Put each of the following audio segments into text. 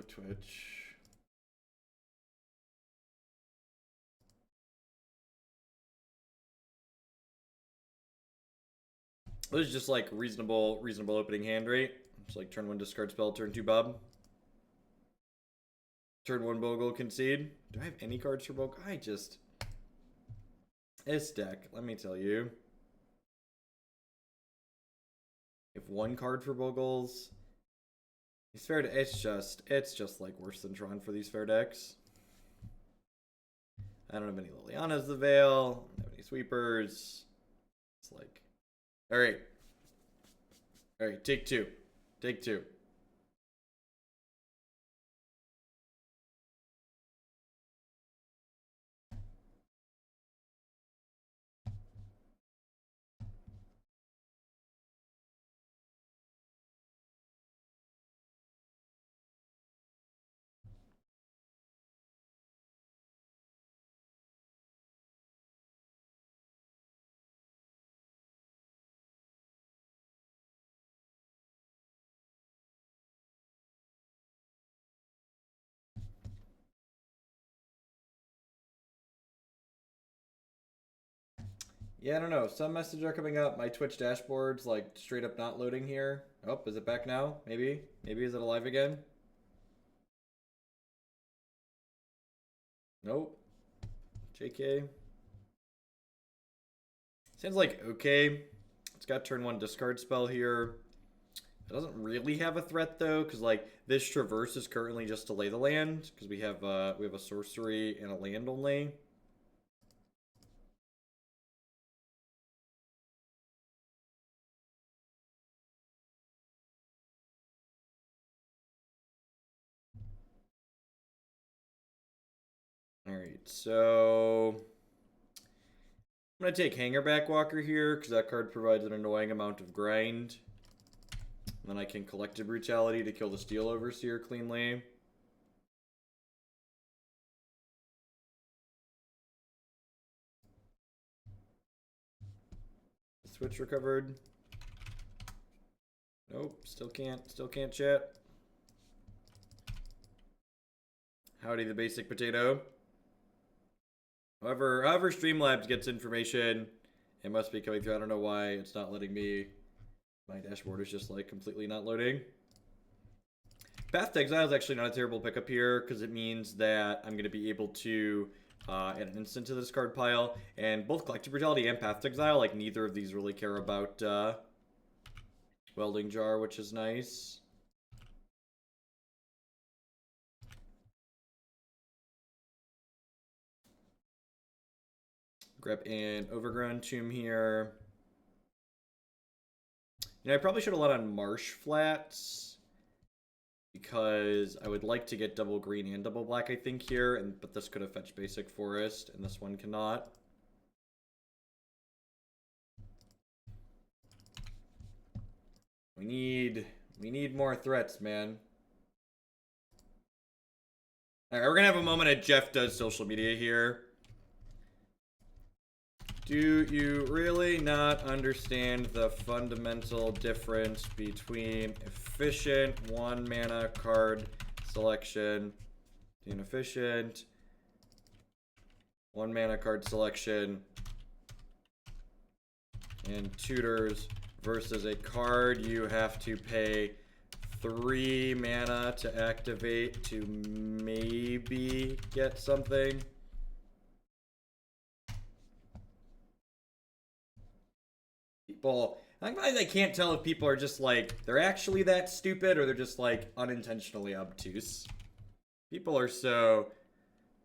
Twitch. This is just like reasonable opening hand rate. It's like turn 1 discard spell, turn 2 Bob. Turn 1 Bogle, concede. Do I have any cards for Bogle? This deck, let me tell you. If 1 card for Boggles. These fair it's just like worse than Tron for these fair decks. I don't have any Liliana's the Veil. I don't have any sweepers. It's like, alright. Alright, take 2. Take 2. Yeah, I don't know. Some messages are coming up. My Twitch dashboard's like straight up not loading here. Oh, is it back now? Maybe? Maybe is it alive again? Nope. JK. Sounds like okay. It's got turn 1 discard spell here. It doesn't really have a threat though, because like this traverse is currently just to lay the land, because we have a sorcery and a land only. Alright, so I'm going to take Hangerback Walker here, because that card provides an annoying amount of grind. And then I can Collective Brutality to kill the Steel Overseer cleanly. Switch recovered. Nope, still can't chat. Howdy the basic potato. However, Streamlabs gets information, it must be coming through. I don't know why it's not letting me. My dashboard is just like completely not loading. Path to Exile is actually not a terrible pickup here, because it means that I'm going to be able to add an instant to the discard pile. And both Collective Brutality and Path to Exile, like neither of these really care about Welding Jar, which is nice. Grab an Overgrown Tomb here. You know, I probably should have let on Marsh Flats, because I would like to get double green and double black, I think, here, but this could have fetched basic forest, and this one cannot. We need more threats, man. Alright, we're gonna have a moment at Jeff Does Social Media here. Do you really not understand the fundamental difference between efficient 1 mana card selection, inefficient 1 mana card selection, and tutors versus a card you have to pay 3 mana to activate to maybe get something? People, I can't tell if people are just like, they're actually that stupid, or they're just like unintentionally obtuse. People are so,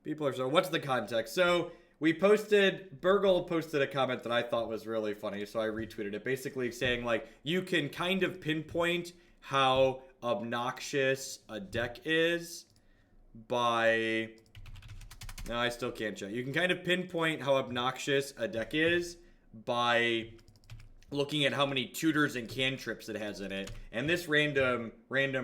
what's the context? So we Bogle posted a comment that I thought was really funny, so I retweeted it, basically saying like, you can kind of pinpoint how obnoxious a deck is by, no, I still can't check. You can kind of pinpoint how obnoxious a deck is by looking at how many tutors and cantrips it has in it. And this random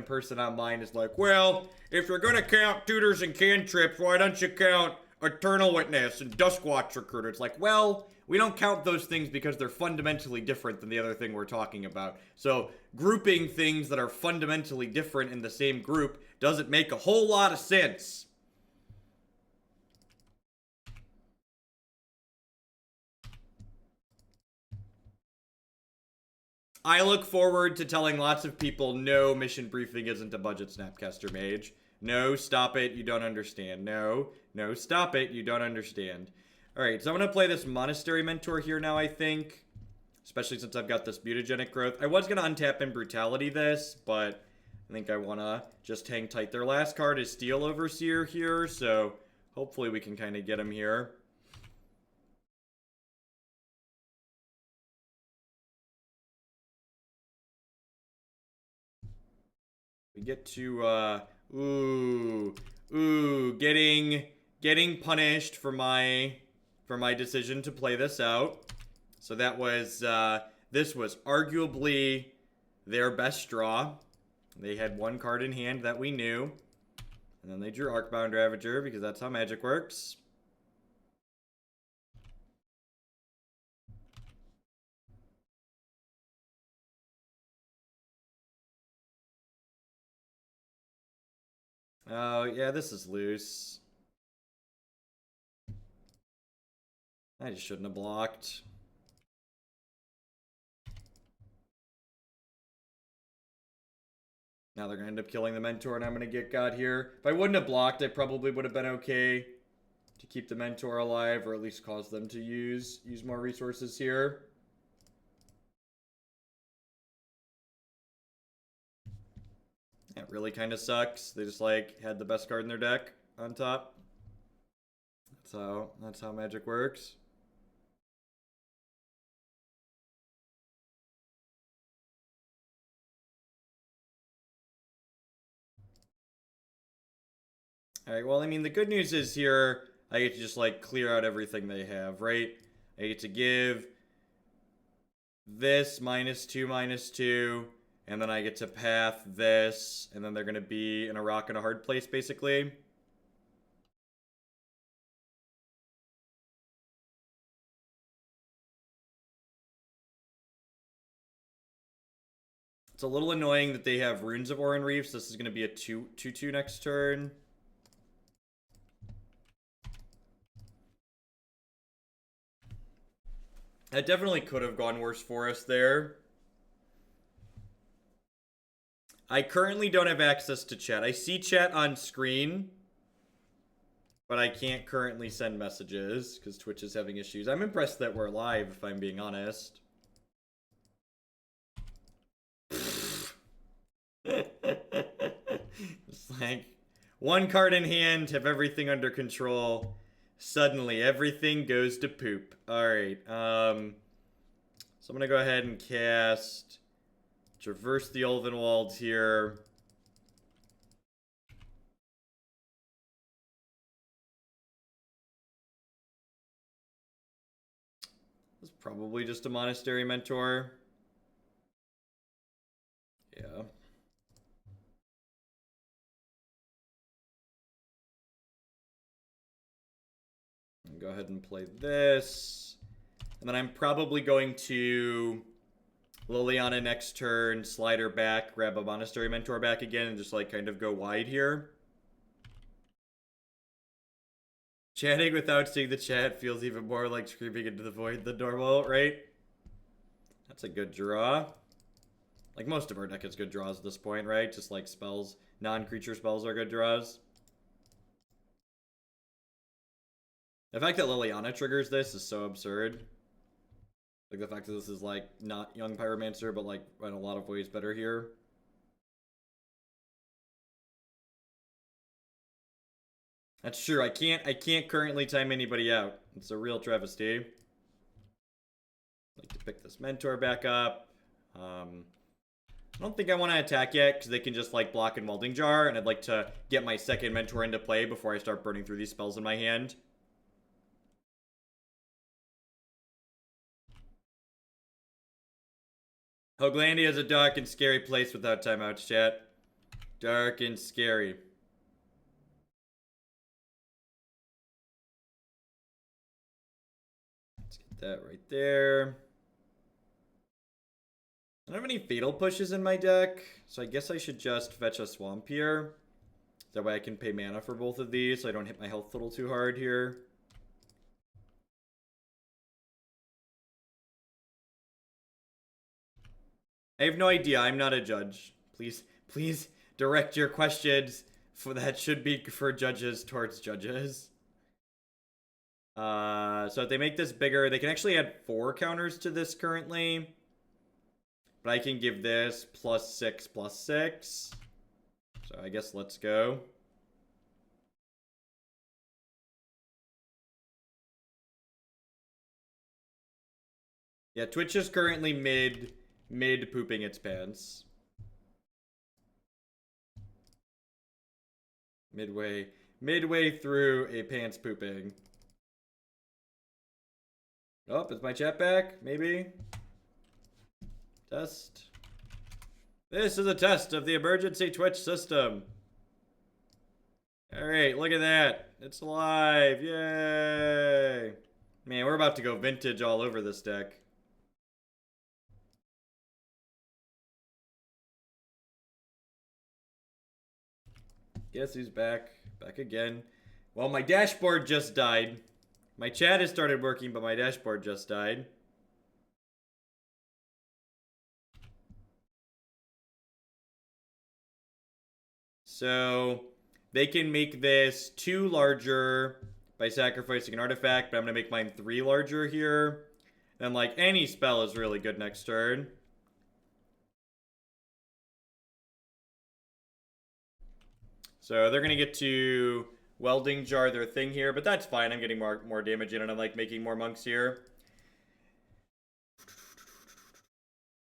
person online is like, well, if you're gonna count tutors and cantrips, why don't you count Eternal Witness and Duskwatch Recruiter. It's like, well, we don't count those things because they're fundamentally different than the other thing we're talking about. So grouping things that are fundamentally different in the same group doesn't make a whole lot of sense. I look forward to telling lots of people, no, mission briefing isn't a budget Snapcaster Mage. No, stop it, you don't understand. No, stop it, you don't understand. Alright, so I'm going to play this Monastery Mentor here now, I think. Especially since I've got this Mutagenic Growth. I was going to untap and Brutality this, but I think I want to just hang tight. Their last card is Steel Overseer here, so hopefully we can kind of get him here. We get to, getting punished for my decision to play this out. So that was, this was arguably their best draw. They had one card in hand that we knew. And then they drew Arcbound Ravager because that's how Magic works. Oh, yeah, this is loose. I just shouldn't have blocked. Now they're going to end up killing the Mentor and I'm going to get got here. If I wouldn't have blocked, I probably would have been okay to keep the Mentor alive or at least cause them to use more resources here. It really kind of sucks. They just like had the best card in their deck on top. That's how Magic works. Alright, well, I mean, the good news is here, I get to just, like, clear out everything they have, right? I get to give this -2/-2, and then I get to path this, and then they're going to be in a rock and a hard place, basically. It's a little annoying that they have Runes of Oran Reefs. This is going to be a 2/2 next turn. That definitely could have gone worse for us there. I currently don't have access to chat. I see chat on screen, but I can't currently send messages because Twitch is having issues. I'm impressed that we're live, if I'm being honest. It's like, one card in hand, have everything under control. Suddenly, everything goes to poop. Alright, so I'm going to go ahead and cast Traverse the Ulvenwald here. This is probably just a Monastery Mentor. Yeah. Go ahead and play this. And then I'm probably going to Liliana next turn, slide her back, grab a Monastery Mentor back again, and just like kind of go wide here. Chatting without seeing the chat feels even more like screaming into the void than normal, right? That's a good draw. Like most of our deck has good draws at this point, right? Just like spells, non-creature spells are good draws. The fact that Liliana triggers this is so absurd. Like the fact that this is like not Young Pyromancer, but like in a lot of ways better here. That's true. I can't currently time anybody out. It's a real travesty. I'd like to pick this Mentor back up. I don't think I want to attack yet because they can just like block and Welding Jar, and I'd like to get my second Mentor into play before I start burning through these spells in my hand. Hoaglandia is a dark and scary place without timeouts, chat. Dark and scary. That right there. I don't have any fatal pushes in my deck, so I guess I should just fetch a swamp here. That way I can pay mana for both of these so I don't hit my health a little too hard here. I have no idea. I'm not a judge. Please direct your questions for that should be for judges towards judges. So if they make this bigger, they can actually add 4 counters to this currently. But I can give this +6/+6. So I guess let's go. Yeah, Twitch is currently mid pooping its pants. Midway through a pants pooping. Oh, is my chat back? Maybe. Test. This is a test of the emergency Twitch system. Alright, look at that. It's alive. Yay. Man, we're about to go vintage all over this deck. Guess who's back? Back again. Well, my dashboard just died. My chat has started working, but my dashboard just died. So, they can make this 2 larger by sacrificing an artifact, but I'm going to make mine 3 larger here. And, like, any spell is really good next turn. So, they're going to get to welding jar their thing here, but that's fine. I'm getting more damage in, and I'm, like, making more monks here.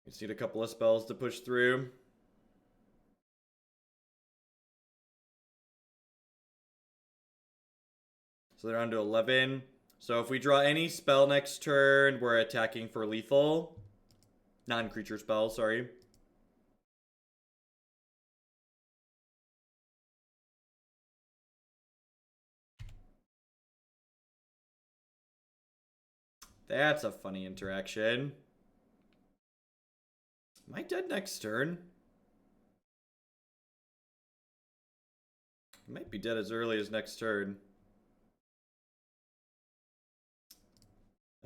Just need a couple of spells to push through. So they're on to 11. So if we draw any spell next turn, we're attacking for lethal. Non-creature spell, sorry. That's a funny interaction. Am I dead next turn? I might be dead as early as next turn.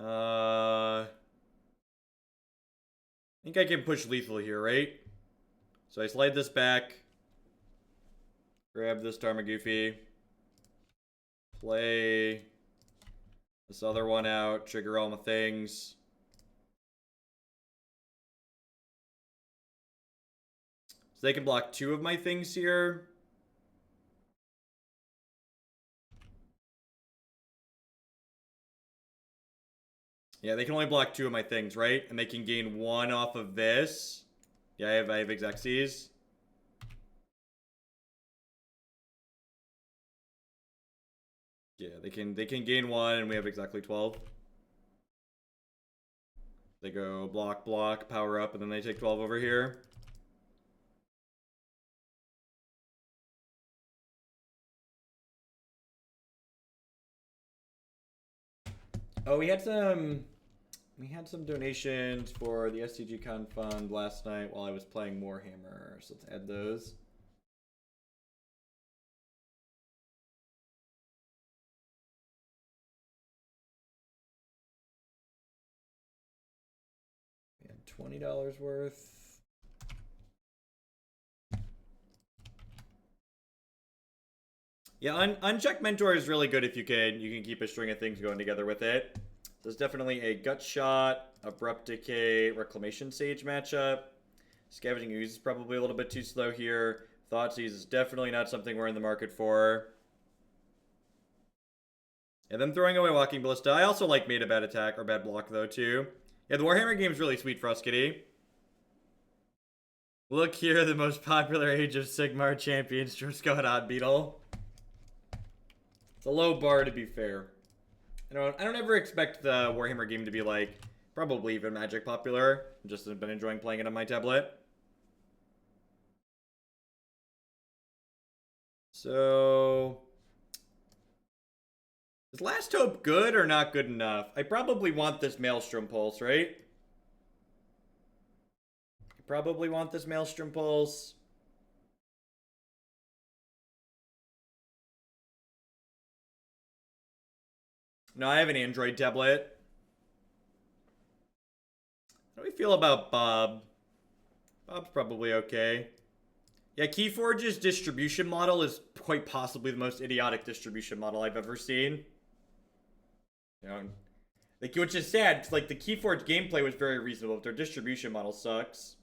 I think I can push lethal here, right? So I slide this back. Grab this Tarmogoyf. Play this other one out. Trigger all my things. So they can block 2 of my things here. Yeah, they can only block 2 of my things, right? And they can gain 1 off of this. Yeah, I have Exile. Yeah, they can gain 1 and we have exactly 12. They go block, block, power up, and then they take 12 over here. Oh, we had some donations for the STG Con Fund last night while I was playing Warhammer. So let's add those. We had $20 worth. Yeah, Unchecked Mentor is really good if you can keep a string of things going together with it. So it's definitely a Gut Shot, Abrupt Decay, Reclamation Sage matchup. Scavenging Ooze is probably a little bit too slow here. Thoughtseize is definitely not something we're in the market for. And then throwing away Walking Ballista. I also like Made a Bad Attack or Bad Block though too. Yeah, the Warhammer game is really sweet for us, Kitty. Look here, the most popular Age of Sigmar champions, Driscoll and Odd Beetle. It's a low bar to be fair. I don't ever expect the Warhammer game to be like probably even Magic popular. I've just been enjoying playing it on my tablet. So Is Last Hope good or not good enough? I probably want this Maelstrom Pulse, right? I probably want this Maelstrom Pulse. No, I have an Android tablet. How do we feel about Bob? Bob's probably okay. Yeah, Keyforge's distribution model is quite possibly the most idiotic distribution model I've ever seen. You know, like, which is sad, because like the Keyforge gameplay was very reasonable, but their distribution model sucks.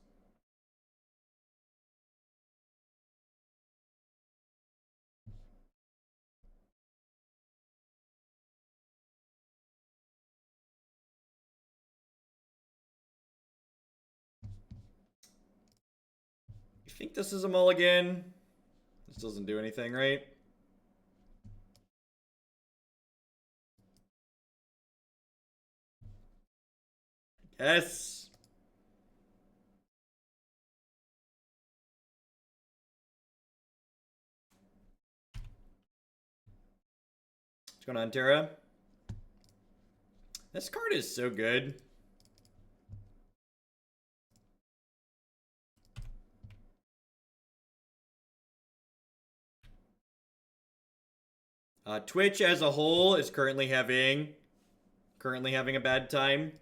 You think this is a mulligan? This doesn't do anything, right? Yes. What's going on, Tara? This card is so good. Twitch as a whole is currently having a bad time.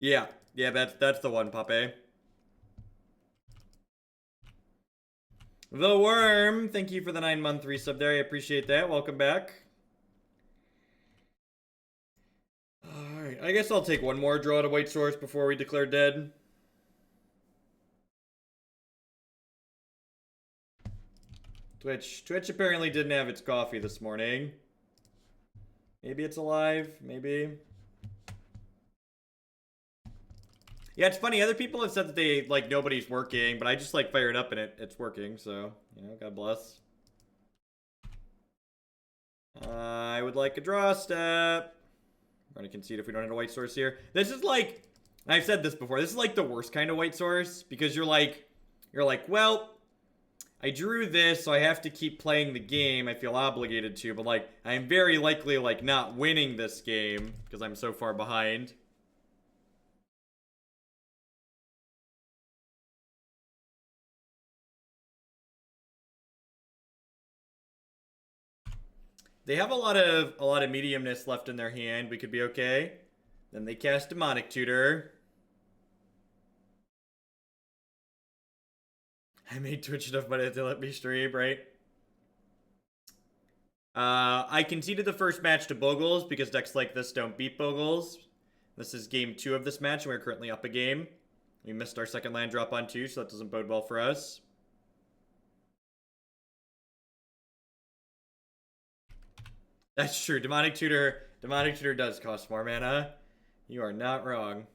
Yeah, that's the one, Pape. The Worm, thank you for the 9-month resub there. I appreciate that. Welcome back. Alright, I guess I'll take one more draw to White Source before we declare dead. Twitch apparently didn't have its coffee this morning. Maybe it's alive, maybe. Yeah, it's funny. Other people have said that they, like, nobody's working, but I just, like, fire it up and it's working, so, you know, God bless. I would like a draw step. We're gonna concede if we don't have a White Source here. This is like, I've said this before, this is like the worst kind of White Source, because you're like, well, I drew this, so I have to keep playing the game. I feel obligated to, but, like, I'm very likely, like, not winning this game, because I'm so far behind. They have a lot of mediumness left in their hand. We could be okay. Then they cast Demonic Tutor. I made Twitch enough money to let me stream, right? I conceded the first match to Boogles because decks like this don't beat Boogles. This is game 2 of this match, and we're currently up a game. We missed our second land drop on 2, so that doesn't bode well for us. That's true. Demonic Tutor does cost more mana. You are not wrong.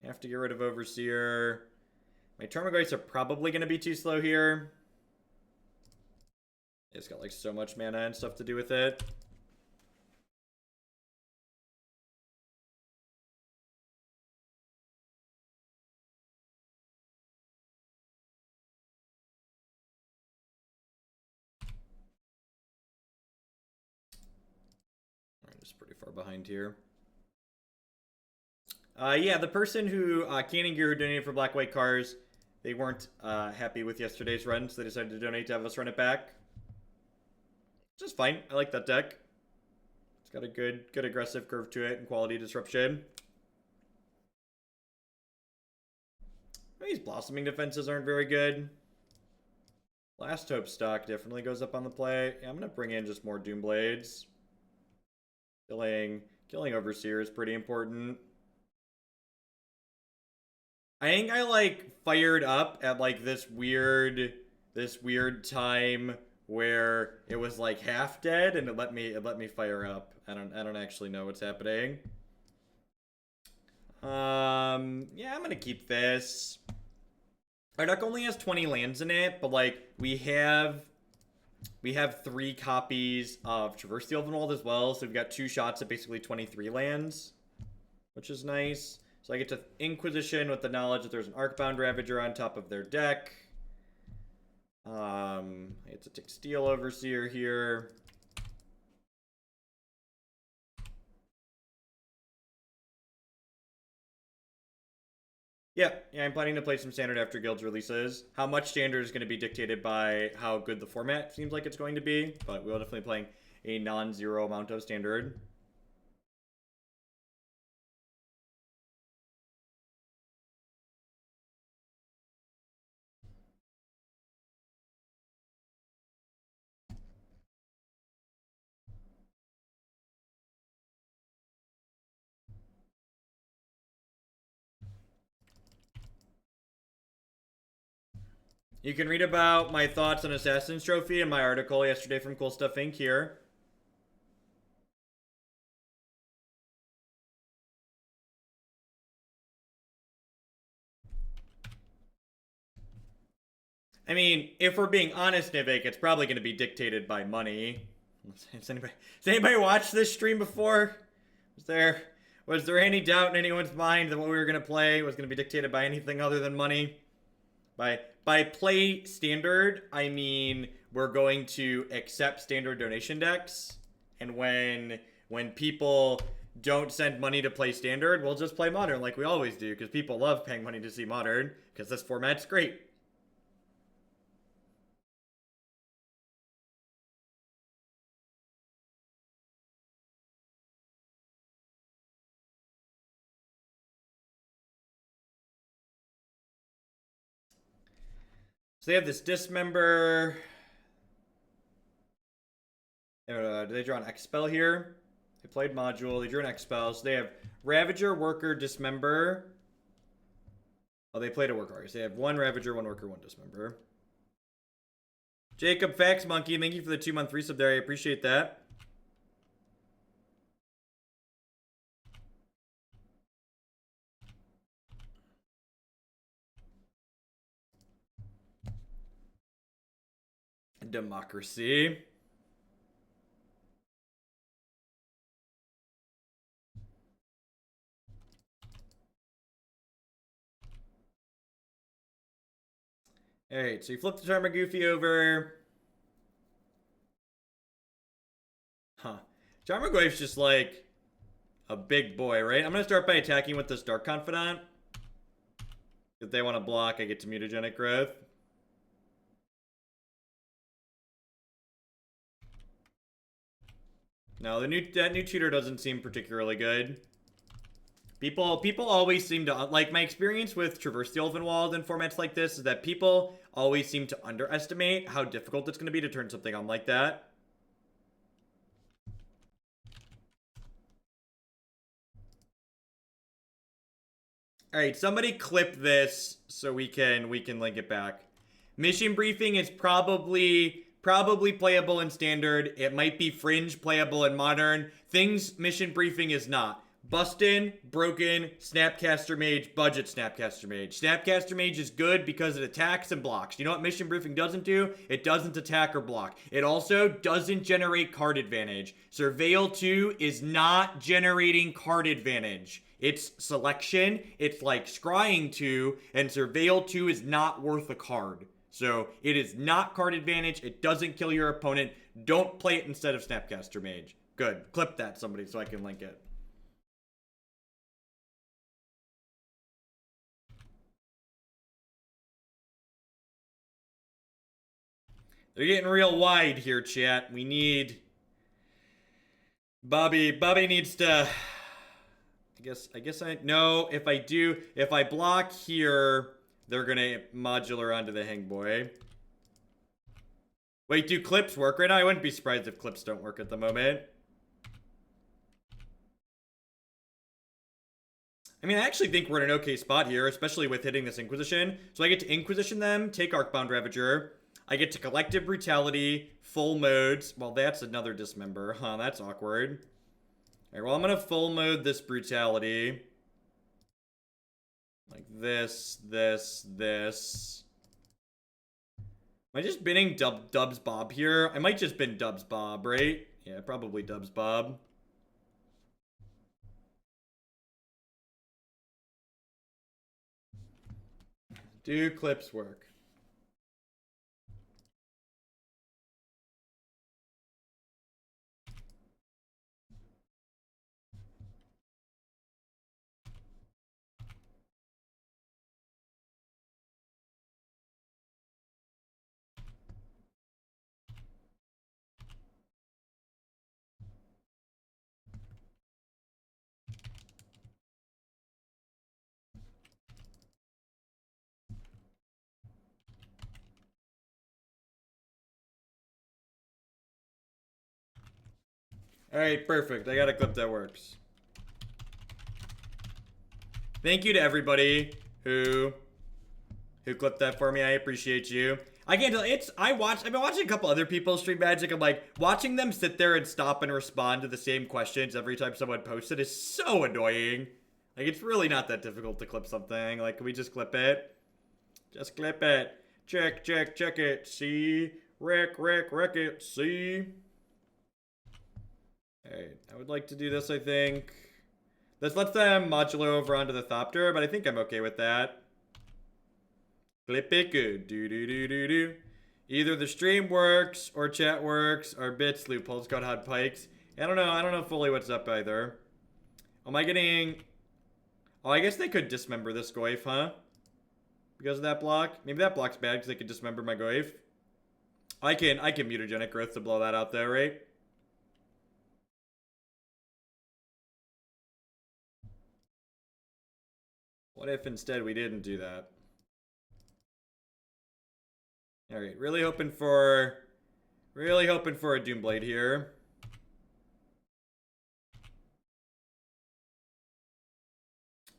Have to get rid of Overseer. My Tarmogoyfs are probably going to be too slow here. It's got like so much mana and stuff to do with it. I'm just pretty far behind here. Yeah, the person who, Canning Gear, who donated for Black White Cars, they weren't happy with yesterday's run, so they decided to donate to have us run it back. Which is fine. I like that deck. It's got a good aggressive curve to it and quality disruption. These Blossoming defenses aren't very good. Last Hope stock definitely goes up on the play. Yeah, I'm going to bring in just more Doomblades. Killing Overseer is pretty important. I think I, like, fired up at, like, this weird time where it was, like, half dead, and it let me fire up. I don't actually know what's happening. Yeah, I'm gonna keep this. Our deck only has 20 lands in it, but, like, we have 3 copies of Traverse the Ulvenwald as well, so we've got 2 shots at basically 23 lands, which is nice. So I get to Inquisition with the knowledge that there's an Arcbound Ravager on top of their deck. I get to take Steel Overseer here. Yeah, I'm planning to play some Standard after Guild's releases. How much Standard is going to be dictated by how good the format seems like it's going to be, but we'll definitely playing a non-zero amount of Standard. You can read about my thoughts on Assassin's Trophy in my article yesterday from Cool Stuff Inc. here. I mean, if we're being honest, Nivik, it's probably going to be dictated by money. Has anybody watched this stream before? Was there any doubt in anyone's mind that what we were going to play was going to be dictated by anything other than money? By play Standard, I mean we're going to accept Standard donation decks, and when people don't send money to play Standard, we'll just play Modern like we always do, because people love paying money to see Modern, because this format's great. So they have this Dismember. Do they draw an Expel here? They played Module. They drew an Expel. So they have Ravager, Worker, Dismember. Oh, they played a Worker. So they have one Ravager, one Worker, one Dismember. Jacob Fax Monkey, thank you for the 2-month resub there. I appreciate that. Democracy. Alright, so you flip the Tarmogoyf over. Huh. Tarmogoyf's just like a big boy, right? I'm going to start by attacking with this Dark Confidant. If they want to block, I get to Mutagenic Growth. No, that new tutor doesn't seem particularly good. People always seem to, like, my experience with Traverse the Ulvenwald and formats like this is that people always seem to underestimate how difficult it's going to be to turn something on like that. Alright, somebody clip this so we can link it back. Mission Briefing is probably playable in Standard. It might be fringe playable in Modern. Things Mission Briefing is not. Bustin', Broken, Snapcaster Mage, Budget Snapcaster Mage. Snapcaster Mage is good because it attacks and blocks. You know what Mission Briefing doesn't do? It doesn't attack or block. It also doesn't generate card advantage. Surveil 2 is not generating card advantage. It's selection, it's like Scrying 2, and Surveil 2 is not worth a card. So, it is not card advantage, it doesn't kill your opponent. Don't play it instead of Snapcaster Mage. Good. Clip that, somebody, so I can link it. They're getting real wide here, chat. We need... Bobby needs to... I guess no, if I block here, they're gonna modular onto the Hangboy. Wait, do clips work right now? I wouldn't be surprised if clips don't work at the moment. I mean, I actually think we're in an okay spot here, especially with hitting this Inquisition. So I get to Inquisition them, take Arcbound Ravager. I get to Collective Brutality, full modes. Well, that's another Dismember. Huh, that's awkward. Alright, well, I'm gonna full mode this Brutality. Like this. Am I just binning Dubs Bob here? I might just bin Dubs Bob, right? Yeah, probably Dubs Bob. Do clips work? Alright, perfect. I got a clip that works. Thank you to everybody who clipped that for me. I appreciate you. I can't tell. I've been watching a couple other people stream Magic. I'm like, watching them sit there and stop and respond to the same questions every time someone posts it is so annoying. Like, it's really not that difficult to clip something. Like, can we just clip it? Just clip it. Check it. See? Wreck it. See? Alright, I would like to do this, I think. This lets them modular over onto the Thopter, but I think I'm okay with that. Clip it good. Do. Either the stream works, or chat works, or bits loopholes got hot pikes. I don't know fully what's up either. Am I getting... Oh, I guess they could dismember this Goyf, huh? Because of that block? Maybe that block's bad because they could dismember my Goyf. I can Mutagenic Growth to blow that out there, right? What if instead we didn't do that? Alright, really hoping for a Doomblade here.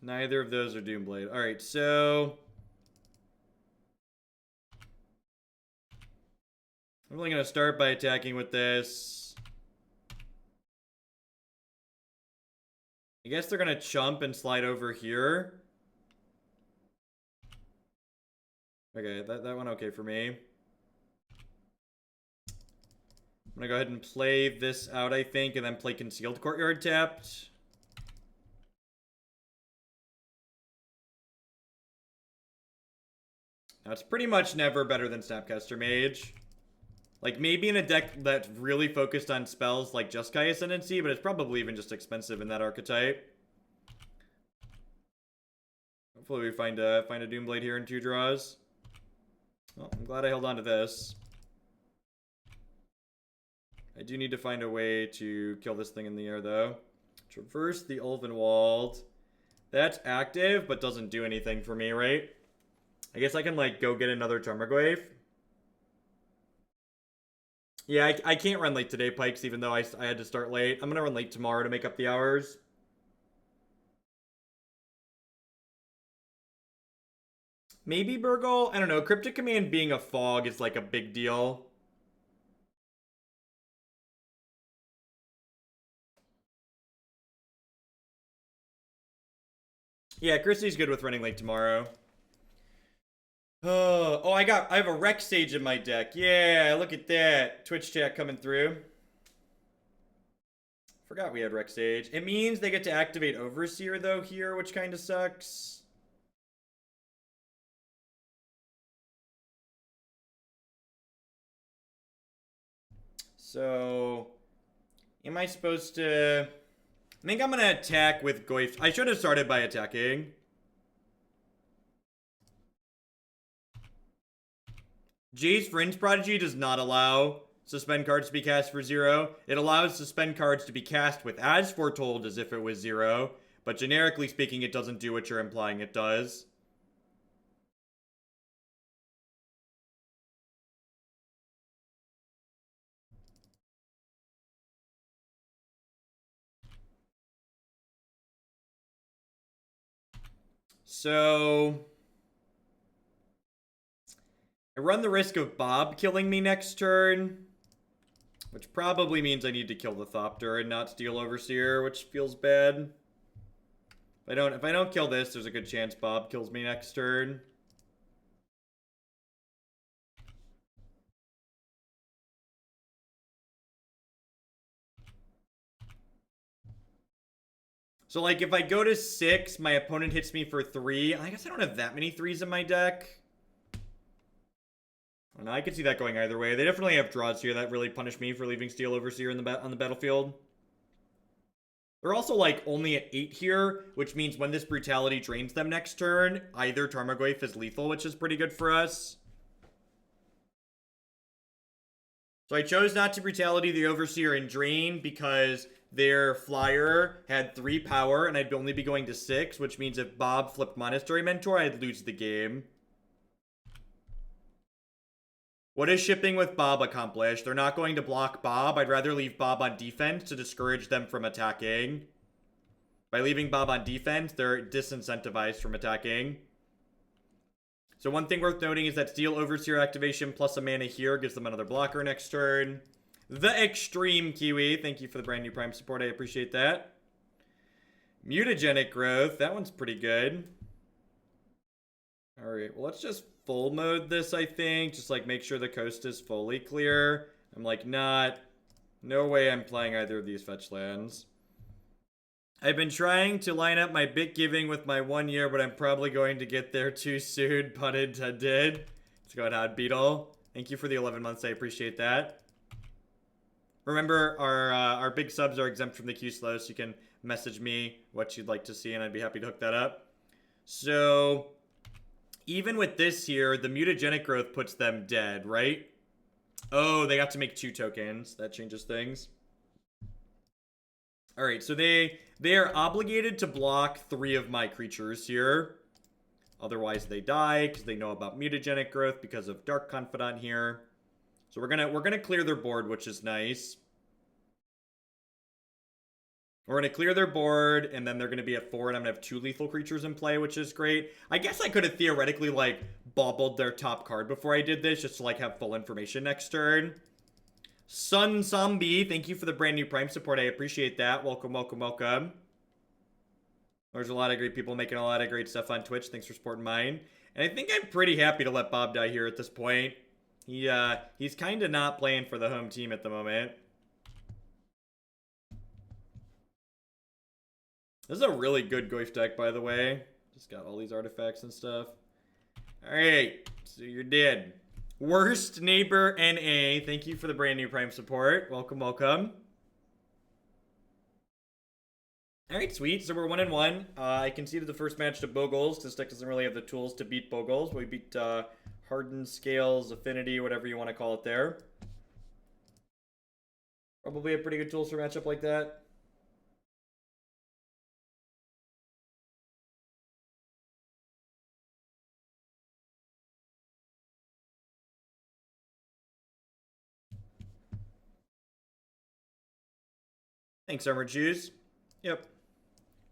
Neither of those are Doomblade. Alright, so I'm really gonna start by attacking with this. I guess they're gonna chump and slide over here. Okay, that went okay for me. I'm gonna go ahead and play this out, I think, and then play Concealed Courtyard tapped. Now, it's pretty much never better than Snapcaster Mage. Like, maybe in a deck that's really focused on spells like Jeskai Ascendancy, but it's probably even just expensive in that archetype. Hopefully we find a Doomblade here in 2 draws. Well, I'm glad I held on to this. I do need to find a way to kill this thing in the air, though. Traverse the Ulvenwald. That's active, but doesn't do anything for me, right? I guess I can, like, go get another Tarmogoyf. Yeah, I can't run late today, Pikes, even though I had to start late. I'm gonna run late tomorrow to make up the hours. Maybe Burgle? I don't know. Cryptic Command being a fog is, like, a big deal. Yeah, Christy's good with running late tomorrow. Oh, I have a Rex Sage in my deck. Yeah, look at that. Twitch chat coming through. Forgot we had Rex Sage. It means they get to activate Overseer, though, here, which kind of sucks. So, am I supposed to... I think I'm going to attack with Goyf. I should have started by attacking. Jay's Fringe Prodigy does not allow suspend cards to be cast for 0. It allows suspend cards to be cast with as foretold as if it was 0. But generically speaking, it doesn't do what you're implying it does. So... I run the risk of Bob killing me next turn, which probably means I need to kill the Thopter and not steal Overseer, which feels bad. If I don't kill this, there's a good chance Bob kills me next turn. So, like, if I go to 6, my opponent hits me for 3. I guess I don't have that many 3s in my deck. I don't know, I could see that going either way. They definitely have draws here that really punish me for leaving Steel Overseer on the battlefield. They're also, like, only at 8 here, which means when this Brutality drains them next turn, either Tarmogoyf is lethal, which is pretty good for us. So I chose not to Brutality the Overseer and Drain because their flyer had 3 power, and I'd only be going to 6, which means if Bob flipped Monastery Mentor, I'd lose the game. What does shipping with Bob accomplish? They're not going to block Bob. I'd rather leave Bob on defense to discourage them from attacking. By leaving Bob on defense, they're disincentivized from attacking. So one thing worth noting is that Steel Overseer activation plus a mana here gives them another blocker next turn. The Extreme Kiwi, thank you for the brand new Prime support. I appreciate that. Mutagenic Growth, that one's pretty good. Alright, well, let's just full mode this, I think. Just, like, make sure the coast is fully clear. I'm, like, no way I'm playing either of these fetch lands. I've been trying to line up my bit giving with my 1 year, but I'm probably going to get there too soon, pun intended. Let's go ahead, Beetle. Thank you for the 11 months, I appreciate that. Remember, our big subs are exempt from the Q-Slow, so you can message me what you'd like to see, and I'd be happy to hook that up. So, even with this here, the Mutagenic Growth puts them dead, right? Oh, they have to make 2 tokens. That changes things. Alright, so they are obligated to block 3 of my creatures here. Otherwise, they die, because they know about Mutagenic Growth because of Dark Confidant here. So we're gonna clear their board, which is nice. We're gonna clear their board, and then they're gonna be at 4, and I'm gonna have 2 lethal creatures in play, which is great. I guess I could have theoretically, like, baubled their top card before I did this, just to, like, have full information next turn. Sun Zombie, thank you for the brand new Prime support. I appreciate that. Welcome, welcome, welcome. There's a lot of great people making a lot of great stuff on Twitch. Thanks for supporting mine. And I think I'm pretty happy to let Bob die here at this point. He's kind of not playing for the home team at the moment. This is a really good Goyf deck, by the way. Just got all these artifacts and stuff. Alright, so you're dead. Worst Neighbor NA, thank you for the brand new Prime support. Welcome, welcome. Alright, sweet. So we're 1-1. I conceded the first match to Boogles. This deck doesn't really have the tools to beat Boogles. We beat Hardened, Scales, Affinity, whatever you want to call it there. Probably have pretty good tools for a matchup like that. Thanks, Armored Juice. Yep.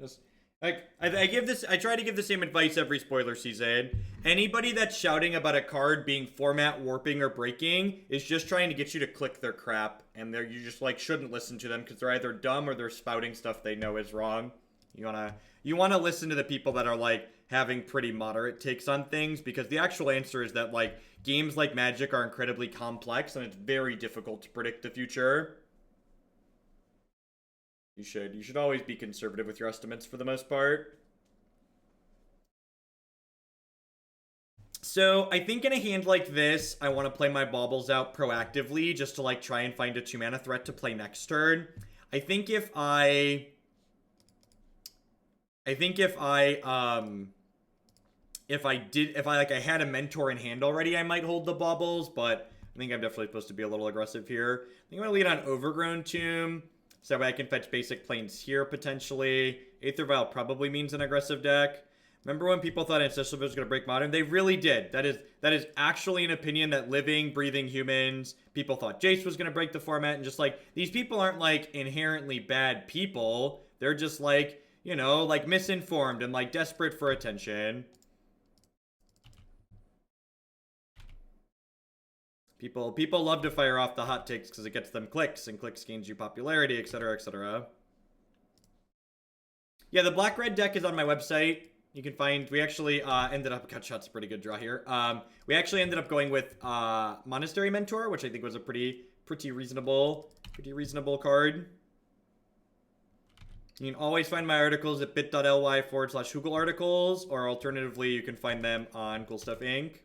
Just, I try to give the same advice every spoiler season. Anybody that's shouting about a card being format warping or breaking is just trying to get you to click their crap, and you just like shouldn't listen to them because they're either dumb or they're spouting stuff they know is wrong. You wanna listen to the people that are like having pretty moderate takes on things, because the actual answer is that like games like Magic are incredibly complex and it's very difficult to predict the future. You should always be conservative with your estimates for the most part. So I think in a hand like this, I want to play my Baubles out proactively just to like try and find a 2-mana threat to play next turn. I think if I had a Mentor in hand already, I might hold the Baubles, but I think I'm definitely supposed to be a little aggressive here. I think I'm gonna lead on Overgrown Tomb. So that way I can fetch basic planes here, potentially. Aether Vial probably means an aggressive deck. Remember when people thought Ancestral was going to break Modern? They really did. That is actually an opinion that living, breathing humans, people thought Jace was going to break the format. And just like, these people aren't like inherently bad people. They're just like, you know, like misinformed and like desperate for attention. People love to fire off the hot takes because it gets them clicks, and clicks gains you popularity, etc., etc. Yeah, the black-red deck is on my website. You can find, we actually ended up, Gutshot's a pretty good draw here. We actually ended up going with Monastery Mentor, which I think was a pretty reasonable card. You can always find my articles at bit.ly/Google articles, or alternatively, you can find them on Cool Stuff Inc.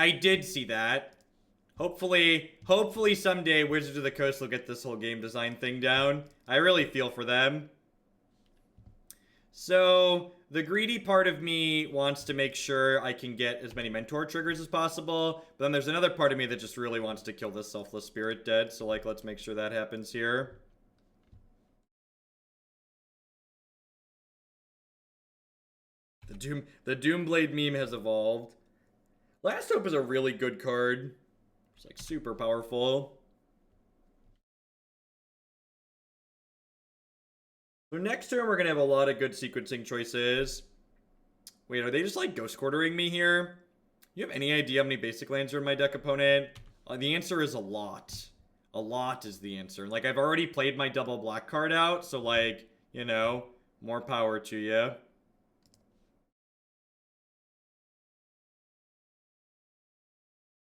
I did see that. Hopefully someday Wizards of the Coast will get this whole game design thing down. I really feel for them. So, the greedy part of me wants to make sure I can get as many mentor triggers as possible, but then there's another part of me that just really wants to kill this Selfless Spirit dead, so like, let's make sure that happens here. The Doomblade meme has evolved. Last Hope is a really good card. It's like super powerful. So next turn we're gonna have a lot of good sequencing choices. Wait, are they just like ghost quartering me here? You have any idea how many basic lands are in my deck, opponent? The answer is a lot. A lot is the answer. Like, I've already played my double black card out, so like, you know, more power to you.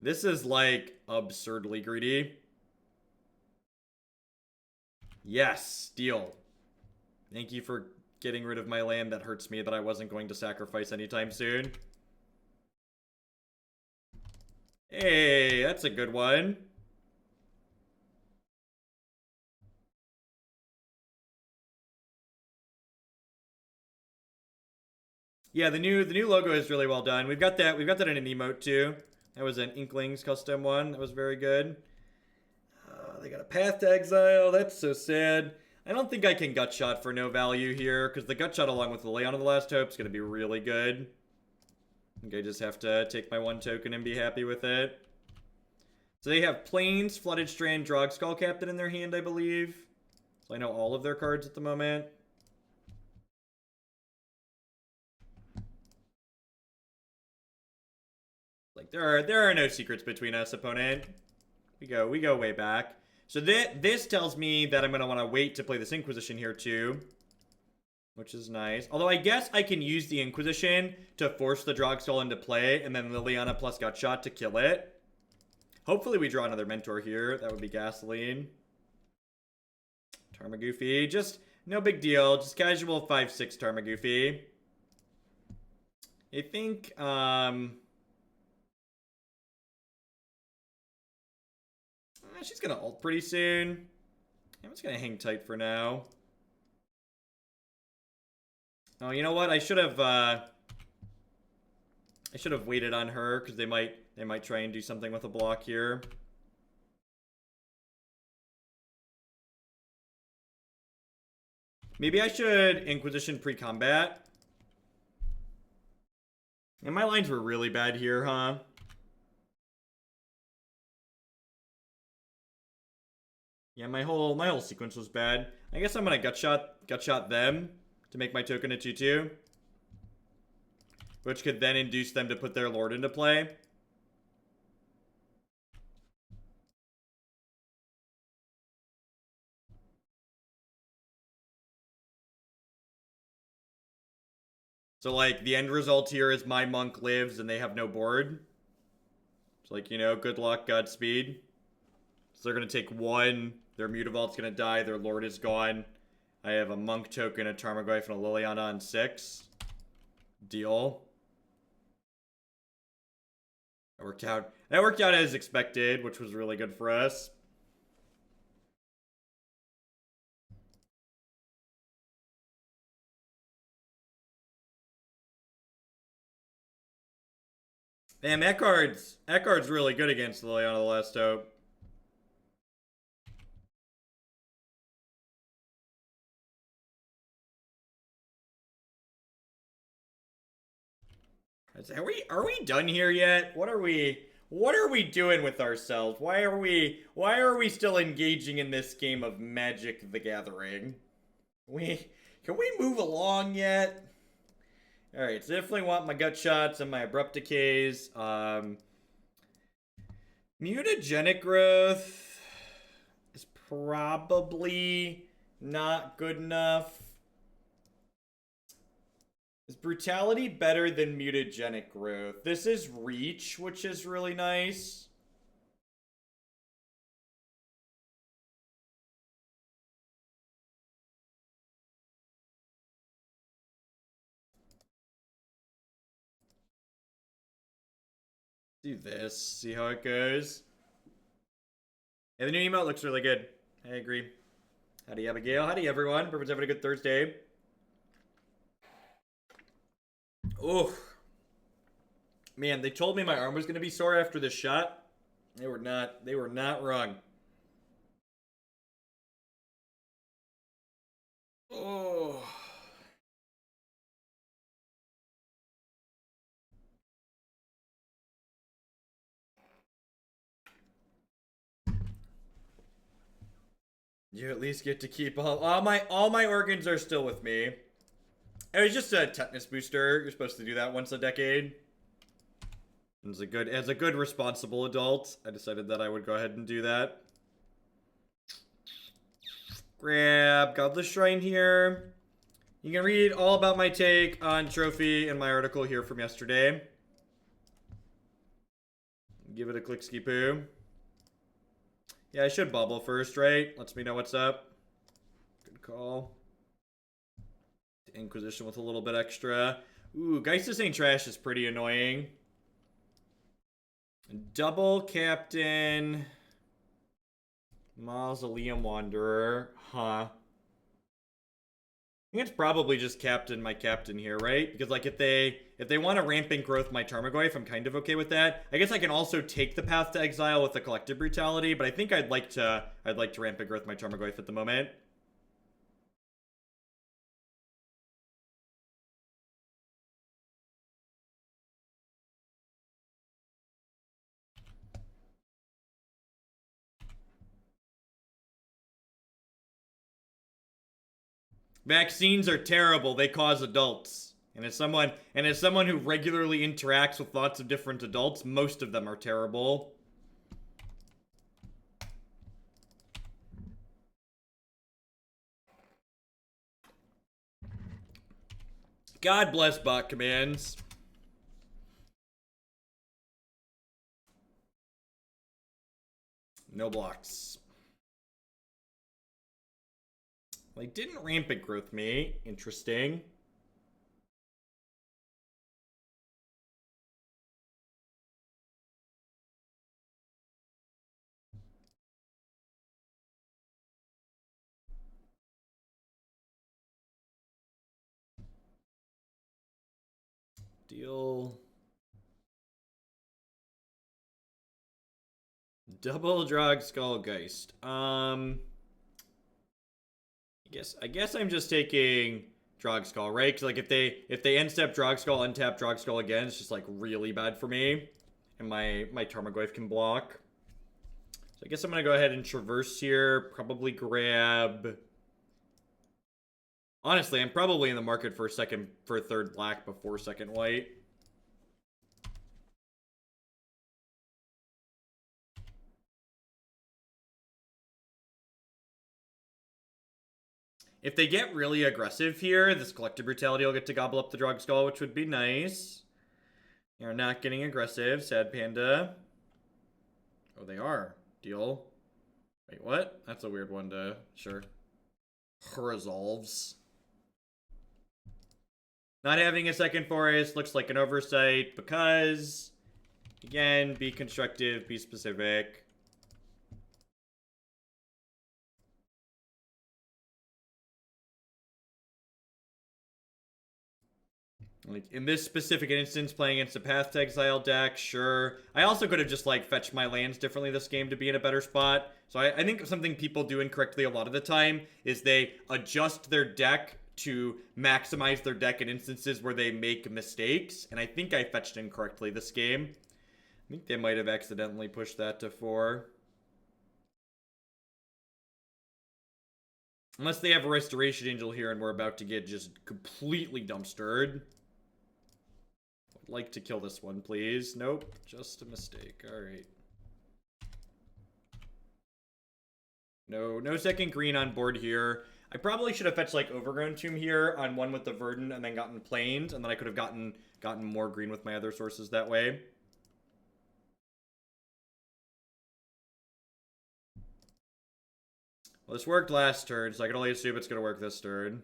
This is like absurdly greedy. Yes, deal. Thank you for getting rid of my land that hurts me that I wasn't going to sacrifice anytime soon. Hey, that's a good one. Yeah, the new logo is really well done. We've got that in an emote too. That was an Inklings custom one. That was very good. They got a Path to Exile. That's so sad. I don't think I can Gutshot for no value here, because the Gutshot along with Liliana the Last Hope is going to be really good. I think I just have to take my one token and be happy with it. So they have Plains, Flooded Strand, Drogskull Captain in their hand, I believe. So I know all of their cards at the moment. Like, there are no secrets between us, opponent. We go way back. So this tells me that I'm going to want to wait to play this Inquisition here too, which is nice. Although I guess I can use the Inquisition to force the Drogskull into play, and then Liliana plus Gutshot to kill it. Hopefully we draw another Mentor here. That would be Gasoline. Tarmogoyf. Just no big deal. Just casual 5/6 Tarmogoyf. I think, she's gonna ult pretty soon. I'm just gonna hang tight for now. Oh, you know what? I should have waited on her, because they might try and do something with a block here. Maybe I should Inquisition pre-combat. And my lines were really bad here, huh? Yeah, my whole sequence was bad. I guess I'm gonna gutshot them to make my token a 2/2. Which could then induce them to put their lord into play. So like the end result here is my monk lives and they have no board. It's like, you know, good luck, Godspeed. So they're gonna take one. Their Mutavault's gonna die. Their lord is gone. I have a monk token, a Tarmogoyf, and a Liliana on 6. Deal. That worked out as expected, which was really good for us. Damn, that card's really good against Liliana the Last Hope. Are we done here yet? What are we doing with ourselves? Why are we still engaging in this game of Magic the Gathering? Can we move along yet? Alright, so definitely want my gut shots and my abrupt decays. Mutagenic growth is probably not good enough. Is brutality better than mutagenic growth? This is reach, which is really nice. Do this, see how it goes. Yeah, the new emote looks really good. I agree. Howdy, Abigail. Howdy, everyone. Everyone's having a good Thursday. Oh, man, they told me my arm was going to be sore after this shot. They were not wrong. Oh. You at least get to keep all my organs are still with me. It was just a tetanus booster. You're supposed to do that once a decade. As a good responsible adult, I decided that I would go ahead and do that. Grab Godless Shrine here. You can read all about my take on Trophy in my article here from yesterday. Give it a click ski poo. Yeah, I should Bauble first, right? Lets me know what's up. Good call. Inquisition with a little bit extra. Ooh, Geistis Ain't Trash is pretty annoying. Double Captain. Mausoleum Wanderer. Huh. I think it's probably just Captain my Captain here, right? Because like if they want to rampant growth my Tarmogoyf, I'm kind of okay with that. I guess I can also take the path to exile with the Collective Brutality, but I think I'd like to rampant growth my Tarmogoyf at the moment. Vaccines are terrible. They cause adults. And as someone who regularly interacts with lots of different adults, most of them are terrible. God bless bot commands. No blocks. Like, didn't rampant growth me. Interesting. Deal. Double Drog Skullgeist. I guess I'm just taking Drog Skull, right? Because like if they end step Drog Skull, untap Drog Skull again, it's just like really bad for me. And my Tarmogoyf can block. So I guess I'm gonna go ahead and traverse here. Probably grab. Honestly, I'm probably in the market for a third black before second white. If they get really aggressive here, this Collective Brutality will get to gobble up the Drog Skull, which would be nice. They're not getting aggressive, sad panda. Oh, they are. Deal. Wait, what? That's a weird one to... Sure. Resolves. Not having a second forest looks like an oversight because... Again, be constructive, be specific. Like, in this specific instance, playing against a Path to Exile deck, sure. I also could have just, like, fetched my lands differently this game to be in a better spot. So I think something people do incorrectly a lot of the time is they adjust their deck to maximize their deck in instances where they make mistakes. And I think I fetched incorrectly this game. I think they might have accidentally pushed that to 4. Unless they have a Restoration Angel here and we're about to get just completely dumpstered. like to kill this one, please. Nope, just a mistake. All right. No second green on board here. I probably should have fetched like Overgrown Tomb here on one with the Verdant and then gotten planed, and then I could have gotten more green with my other sources that way. Well, this worked last turn, so I can only assume it's going to work this turn.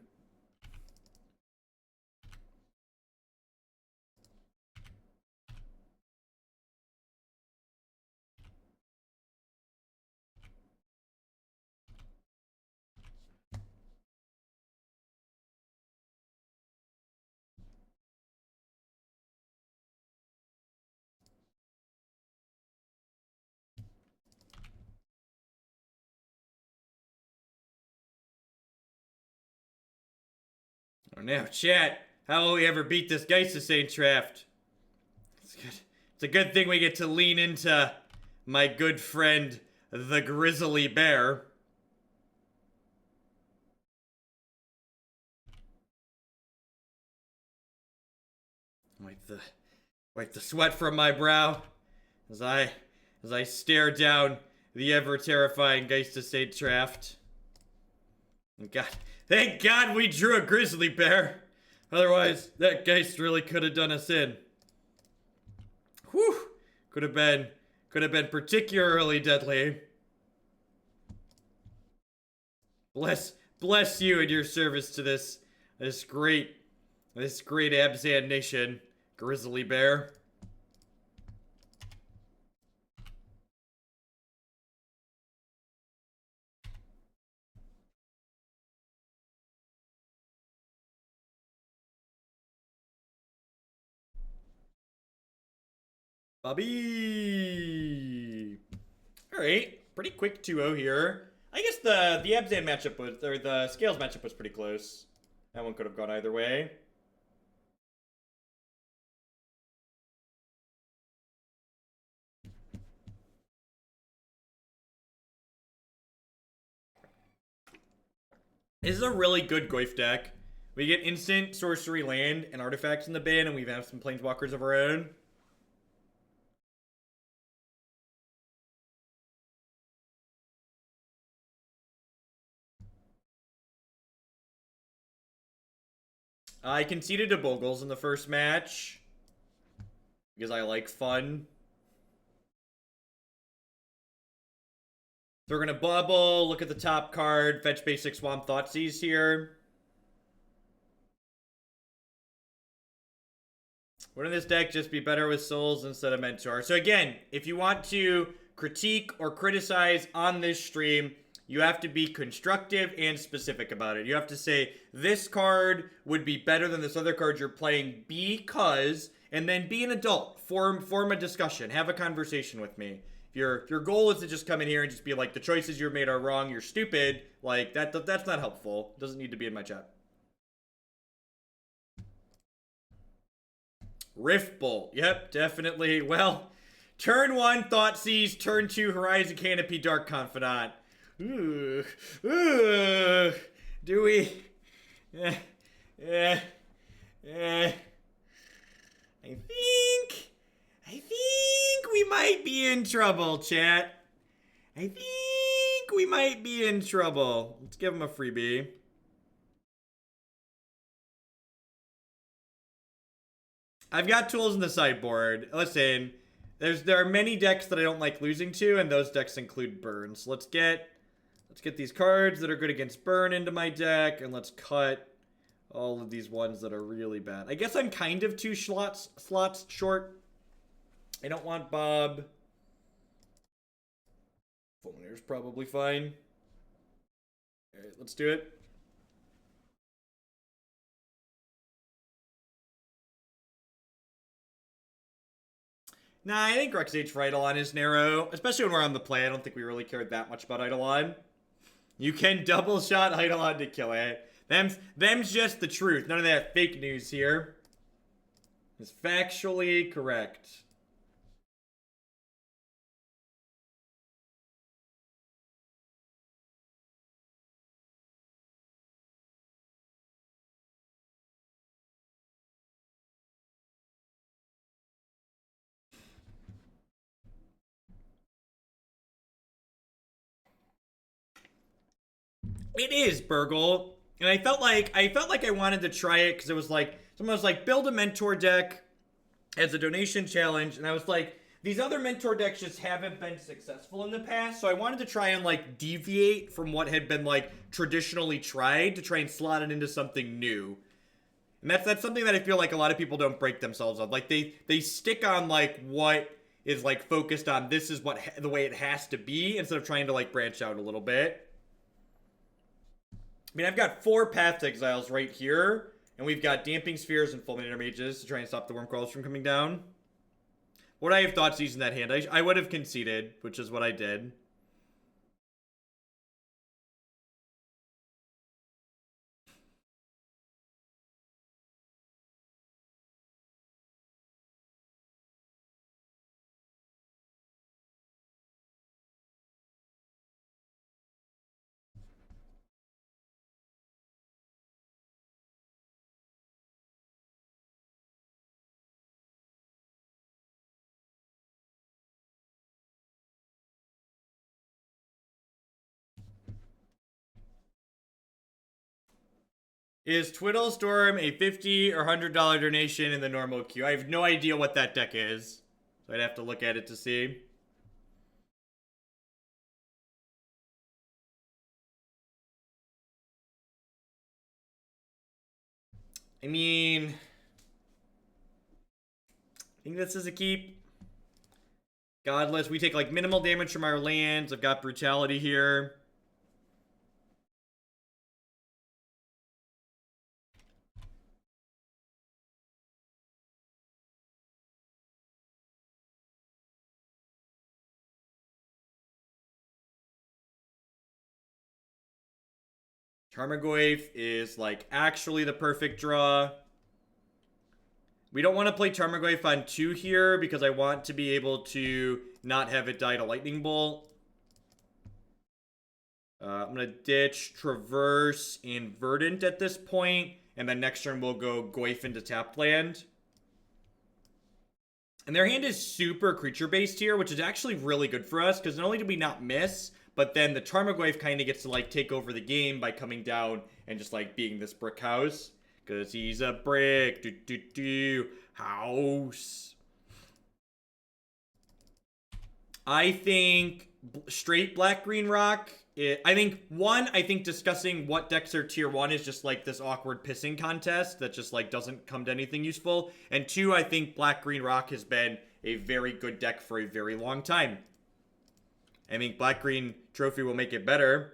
Oh, now, chat. How will we ever beat this Geistessaint draft? It's good. It's a good thing we get to lean into my good friend, the Grizzly Bear. Wipe the sweat from my brow as I stare down the ever-terrifying Geistessaint draft. Thank God we drew a Grizzly Bear. Otherwise, that Geist really could have done us in. Whew. Could have been particularly deadly. Bless you and your service to this great Abzan nation, Grizzly Bear. Bobby. All right, pretty quick 2-0 here. I guess the Abzan matchup was, or the Scales matchup was pretty close. That one could have gone either way. This is a really good Goyf deck. We get instant sorcery land and artifacts in the bin, and we have some planeswalkers of our own. I conceded to Boogles in the first match because I like fun. So we're gonna Bauble, look at the top card, fetch basic Swamp Thoughtseize here. Wouldn't this deck just be better with Souls instead of Mentor? So again, if you want to critique or criticize on this stream, you have to be constructive and specific about it. You have to say, this card would be better than this other card you're playing because, and then be an adult. Form a discussion. Have a conversation with me. If your goal is to just come in here and just be like, the choices you made are wrong, you're stupid, like, that's not helpful. It doesn't need to be in my chat. Rift Bolt. Yep, definitely. Well, turn 1, Thoughtseize. Turn 2, Horizon Canopy, Dark Confidant. Ooh. Do we? I think we might be in trouble, chat. I think we might be in trouble. Let's give him a freebie. I've got tools in the sideboard. Listen, there are many decks that I don't like losing to, and those decks include burns. Let's get these cards that are good against burn into my deck, and let's cut all of these ones that are really bad. I guess I'm kind of 2 slots short. I don't want Bob. Fulminator's probably fine. Alright, let's do it. Nah, I think Rexage for Eidolon is narrow. Especially when we're on the play. I don't think we really cared that much about Eidolon. You can double shot Eidolon to kill it. Them's just the truth. None of that fake news here. It's factually correct. It is, Burgle. And I felt like I wanted to try it because it was like, someone was like, build a mentor deck as a donation challenge. And I was like, these other mentor decks just haven't been successful in the past. So I wanted to try and like deviate from what had been like traditionally tried to try and slot it into something new. And that's something that I feel like a lot of people don't break themselves on. Like they stick on like what is like focused on this is what the way it has to be instead of trying to like branch out a little bit. I mean, I've got 4 Path to Exiles right here, and we've got Damping Spheres and Fulminator Mages to try and stop the Wormcrawlers from coming down. Would I have Thoughtseize in that hand? I would have conceded, which is what I did. Is Twiddlestorm a $50 or $100 donation in the normal queue? I have no idea what that deck is. So I'd have to look at it to see. I mean, I think this is a keep. Godless. We take like minimal damage from our lands. I've got Brutality here. Tarmogoyf is like actually the perfect draw. We don't want to play Tarmogoyf on 2 here because I want to be able to not have it die to Lightning Bolt. I'm going to ditch Traverse and Verdant at this point, and then next turn we'll go Goyf into tapped land. And their hand is super creature-based here, which is actually really good for us, because not only do we not miss, but then the Tarmogoyf kind of gets to, like, take over the game by coming down and just, like, being this brick house. Because he's a brick. House. I think straight black-green rock. I think discussing what decks are tier 1 is just like this awkward pissing contest that just like doesn't come to anything useful. And 2, I think black-green rock has been a very good deck for a very long time. I think black-green trophy will make it better.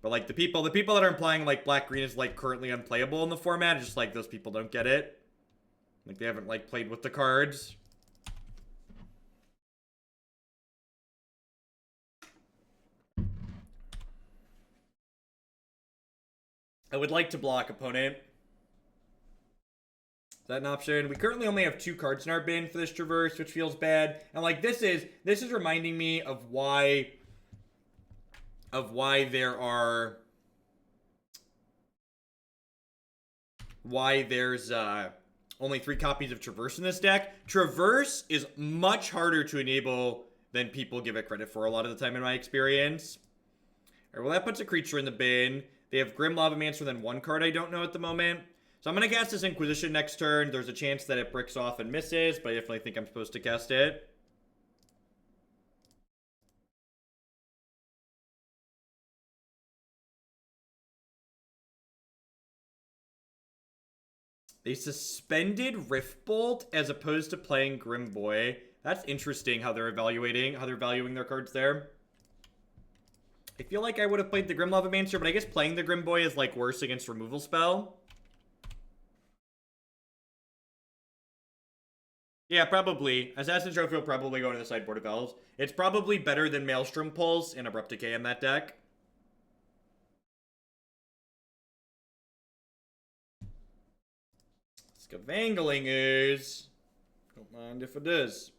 But like the people that are implying like black-green is like currently unplayable in the format, it's just like those people don't get it. Like they haven't like played with the cards. I would like to block opponent. Is that an option? We currently only have 2 cards in our bin for this Traverse, which feels bad. And like this is reminding me of why there's only 3 copies of Traverse in this deck. Traverse is much harder to enable than people give it credit for a lot of the time in my experience. Alright, well that puts a creature in the bin. They have Grim Lavamancer, then 1 card I don't know at the moment. So I'm going to cast this Inquisition next turn. There's a chance that it bricks off and misses, but I definitely think I'm supposed to cast it. They suspended Riftbolt as opposed to playing Grimboy. That's interesting how they're valuing their cards there. I feel like I would have played the Grim Lavamancer, but I guess playing the Grimboy is like worse against removal spell. Yeah, probably. Assassin's Trophy will probably go into the sideboard of Elves. It's probably better than Maelstrom Pulse and Abrupt Decay in that deck. Scavenging Ooze. Don't mind if it is.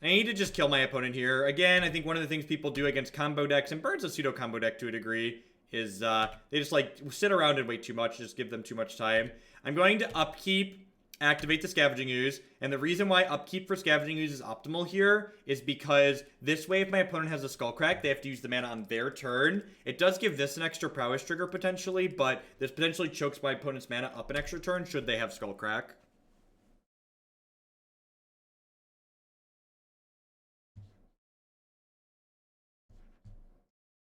I need to just kill my opponent here. Again, I think one of the things people do against combo decks, and Bird's a pseudo-combo deck to a degree, is they just like sit around and wait too much, just give them too much time. I'm going to upkeep activate the Scavenging Ooze. And the reason why upkeep for Scavenging Ooze is optimal here is because this way, if my opponent has a Skullcrack, they have to use the mana on their turn. It does give this an extra prowess trigger potentially, but this potentially chokes my opponent's mana up an extra turn should they have Skullcrack.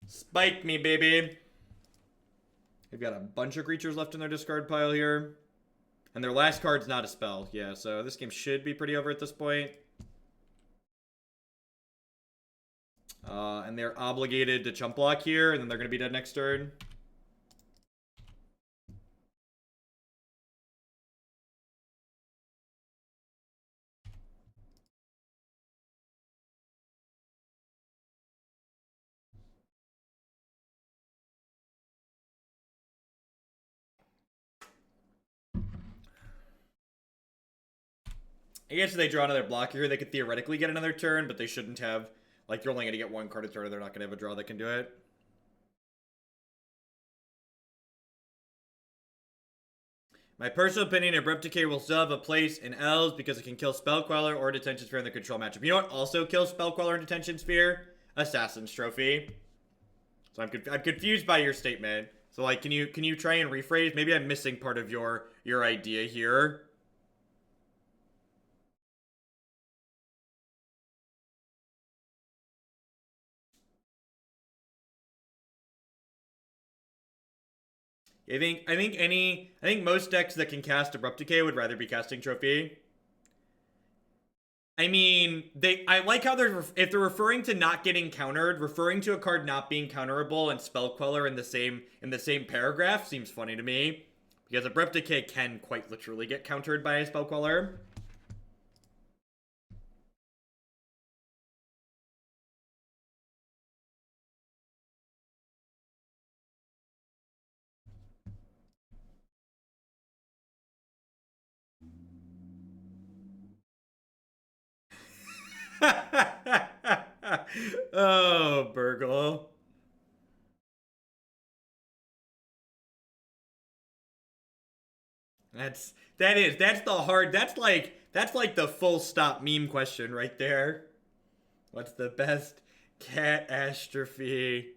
Spike me, baby. They've got a bunch of creatures left in their discard pile here. And their last card's not a spell. Yeah, so this game should be pretty over at this point. And they're obligated to chump block here, and then they're going to be dead next turn. I guess if they draw another block here, they could theoretically get another turn, but they shouldn't have. Like, you're only going to get one card a turn, and they're not going to have a draw that can do it. My personal opinion, Abrupt Decay will still have a place in L's because it can kill Spell Queller or Detention Sphere in the control matchup. You know what also kills Spell Queller and Detention Sphere? Assassin's Trophy. So I'm confused by your statement. So, like, can you try and rephrase? Maybe I'm missing part of your idea here. I think most decks that can cast Abrupt Decay would rather be casting Trophy. I mean, I like how if they're referring to not getting countered, referring to a card not being counterable and Spell Queller in the same paragraph seems funny to me. Because Abrupt Decay can quite literally get countered by a Spell Queller. Oh, Burgle. That's like the full stop meme question right there. What's the best catastrophe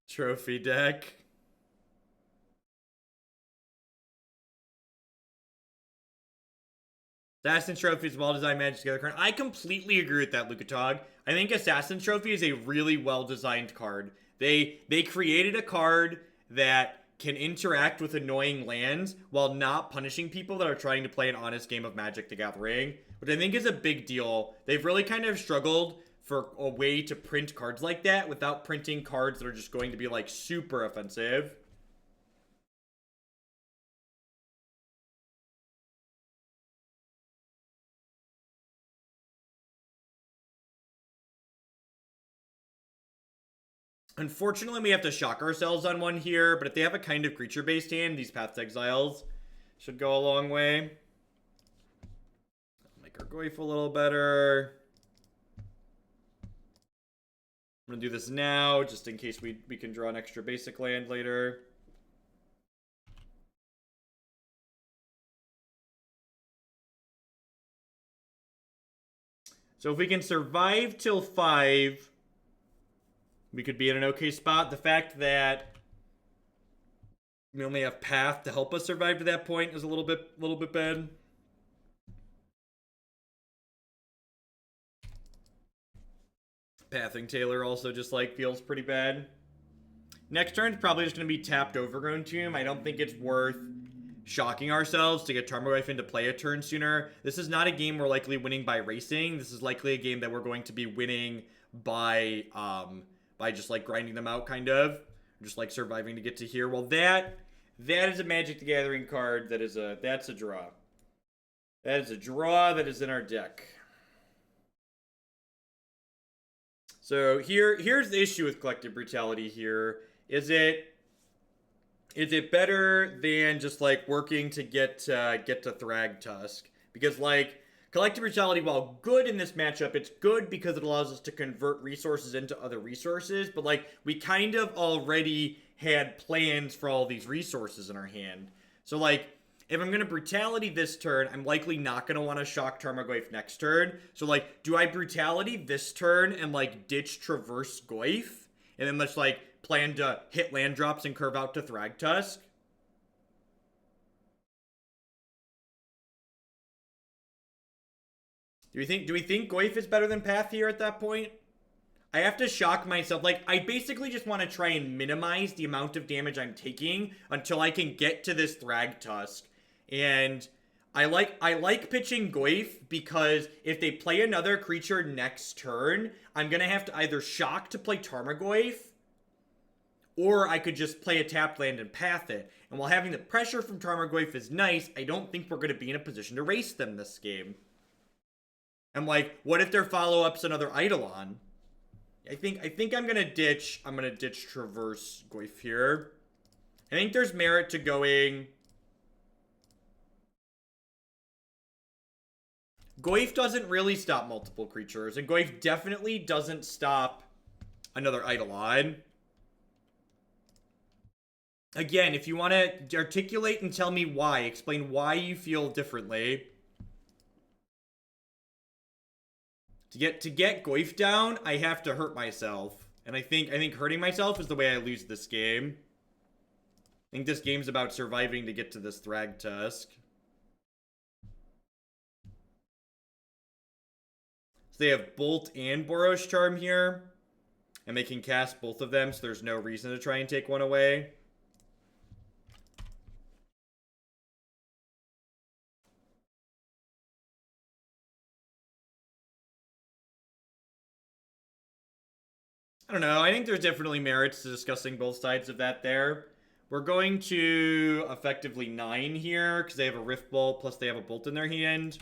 trophy deck? Assassin's Trophy is well-designed Magic together card. I completely agree with that, Lukatog. I think Assassin's Trophy is a really well-designed card. They created a card that can interact with annoying lands while not punishing people that are trying to play an honest game of Magic the Gathering, which I think is a big deal. They've really kind of struggled for a way to print cards like that without printing cards that are just going to be, like, super offensive. Unfortunately, we have to shock ourselves on one here, but if they have a kind of creature-based hand, these Path to Exiles should go a long way. Make our Goyf a little better. I'm going to do this now, just in case we can draw an extra basic land later. So if we can survive till 5... we could be in an okay spot. The fact that we only have Path to help us survive to that point is a little bit bad. Pathing Taylor also just, like, feels pretty bad. Next turn's probably just going to be tapped Overgrown Tomb. I don't think it's worth shocking ourselves to get Tarmogoyf into play a turn sooner. This is not a game we're likely winning by racing. This is likely a game that we're going to be winning by just, like, grinding them out, kind of. Just, like, surviving to get to here. Well, that is a Magic the Gathering card. That's a draw. That is a draw that is in our deck. So here's the issue with Collective Brutality here. Is it better than just, like, working to get to Thragtusk? Because, like, Collective Brutality, while good in this matchup, it's good because it allows us to convert resources into other resources, but, like, we kind of already had plans for all these resources in our hand. So, like, if I'm going to Brutality this turn, I'm likely not going to want to shock Tarmogoyf next turn. So, like, do I Brutality this turn and, like, ditch Traverse Goyf? And then let's, like, plan to hit land drops and curve out to Thragtusk? Do we think Goyf is better than Path here at that point? I have to shock myself. Like, I basically just want to try and minimize the amount of damage I'm taking until I can get to this Thragtusk. And I like pitching Goyf because if they play another creature next turn, I'm going to have to either shock to play Tarmogoyf, or I could just play a tapped land and path it. And while having the pressure from Tarmogoyf is nice, I don't think we're going to be in a position to race them this game. I'm like, what if their follow-up's another Eidolon? I think I'm gonna ditch Traverse Goyf here. I think there's merit to going. Goyf doesn't really stop multiple creatures, and Goyf definitely doesn't stop another Eidolon. Again, if you want to articulate and tell me why, explain why you feel differently. To get Goyf down, I have to hurt myself. And I think hurting myself is the way I lose this game. I think this game's about surviving to get to this Thragtusk. So they have Bolt and Boros Charm here. And they can cast both of them, so there's no reason to try and take one away. I don't know. I think there's definitely merits to discussing both sides of that there. We're going to effectively 9 here because they have a Rift Bolt plus they have a Bolt in their hand.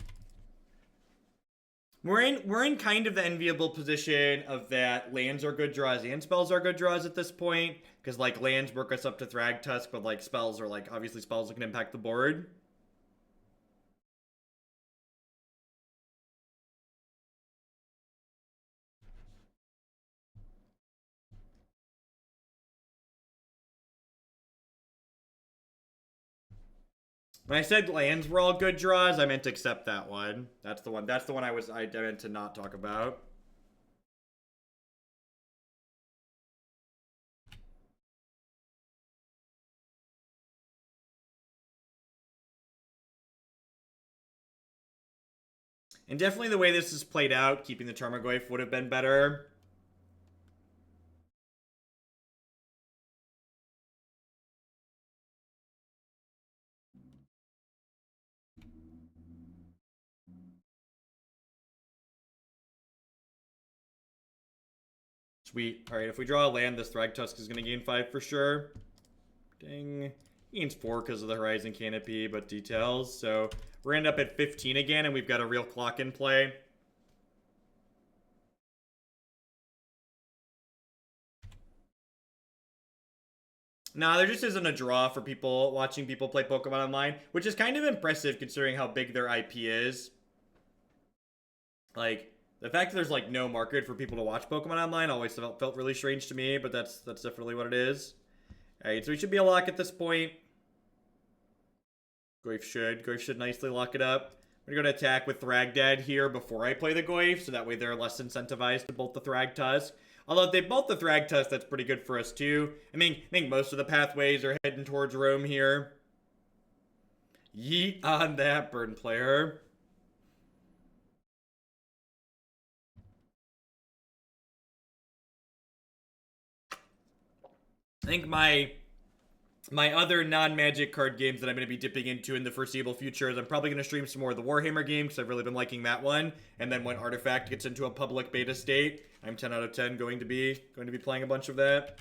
We're in kind of the enviable position of that lands are good draws and spells are good draws at this point, because like lands work us up to Thragtusk, but like spells are like obviously spells that can impact the board. When I said lands were all good draws, I meant to accept that one. That's the one I meant to not talk about. And definitely the way this is played out, keeping the Tarmogoyf would have been better. Sweet. Alright, if we draw a land, this Thragtusk is going to gain 5 for sure. Ding. He gains 4 because of the Horizon Canopy, but details. So we're end up at 15 again, and we've got a real clock in play. Nah, there just isn't a draw for people watching people play Pokemon Online, which is kind of impressive considering how big their IP is. Like, the fact that there's like no market for people to watch Pokemon Online always felt really strange to me, but that's definitely what it is. Alright, so we should be a lock at this point. Goyf should nicely lock it up. I'm gonna go to attack with Thragdad here before I play the Goyf, so that way they're less incentivized to bolt the Thragtusk. Although if they bolt the Thragtusk, that's pretty good for us too. I think most of the pathways are heading towards Rome here. Yeet on that, Burn player. I think my other non-Magic card games that I'm going to be dipping into in the foreseeable future is I'm probably going to stream some more of the Warhammer game because I've really been liking that one. And then when Artifact gets into a public beta state, I'm 10 out of 10 going to be playing a bunch of that.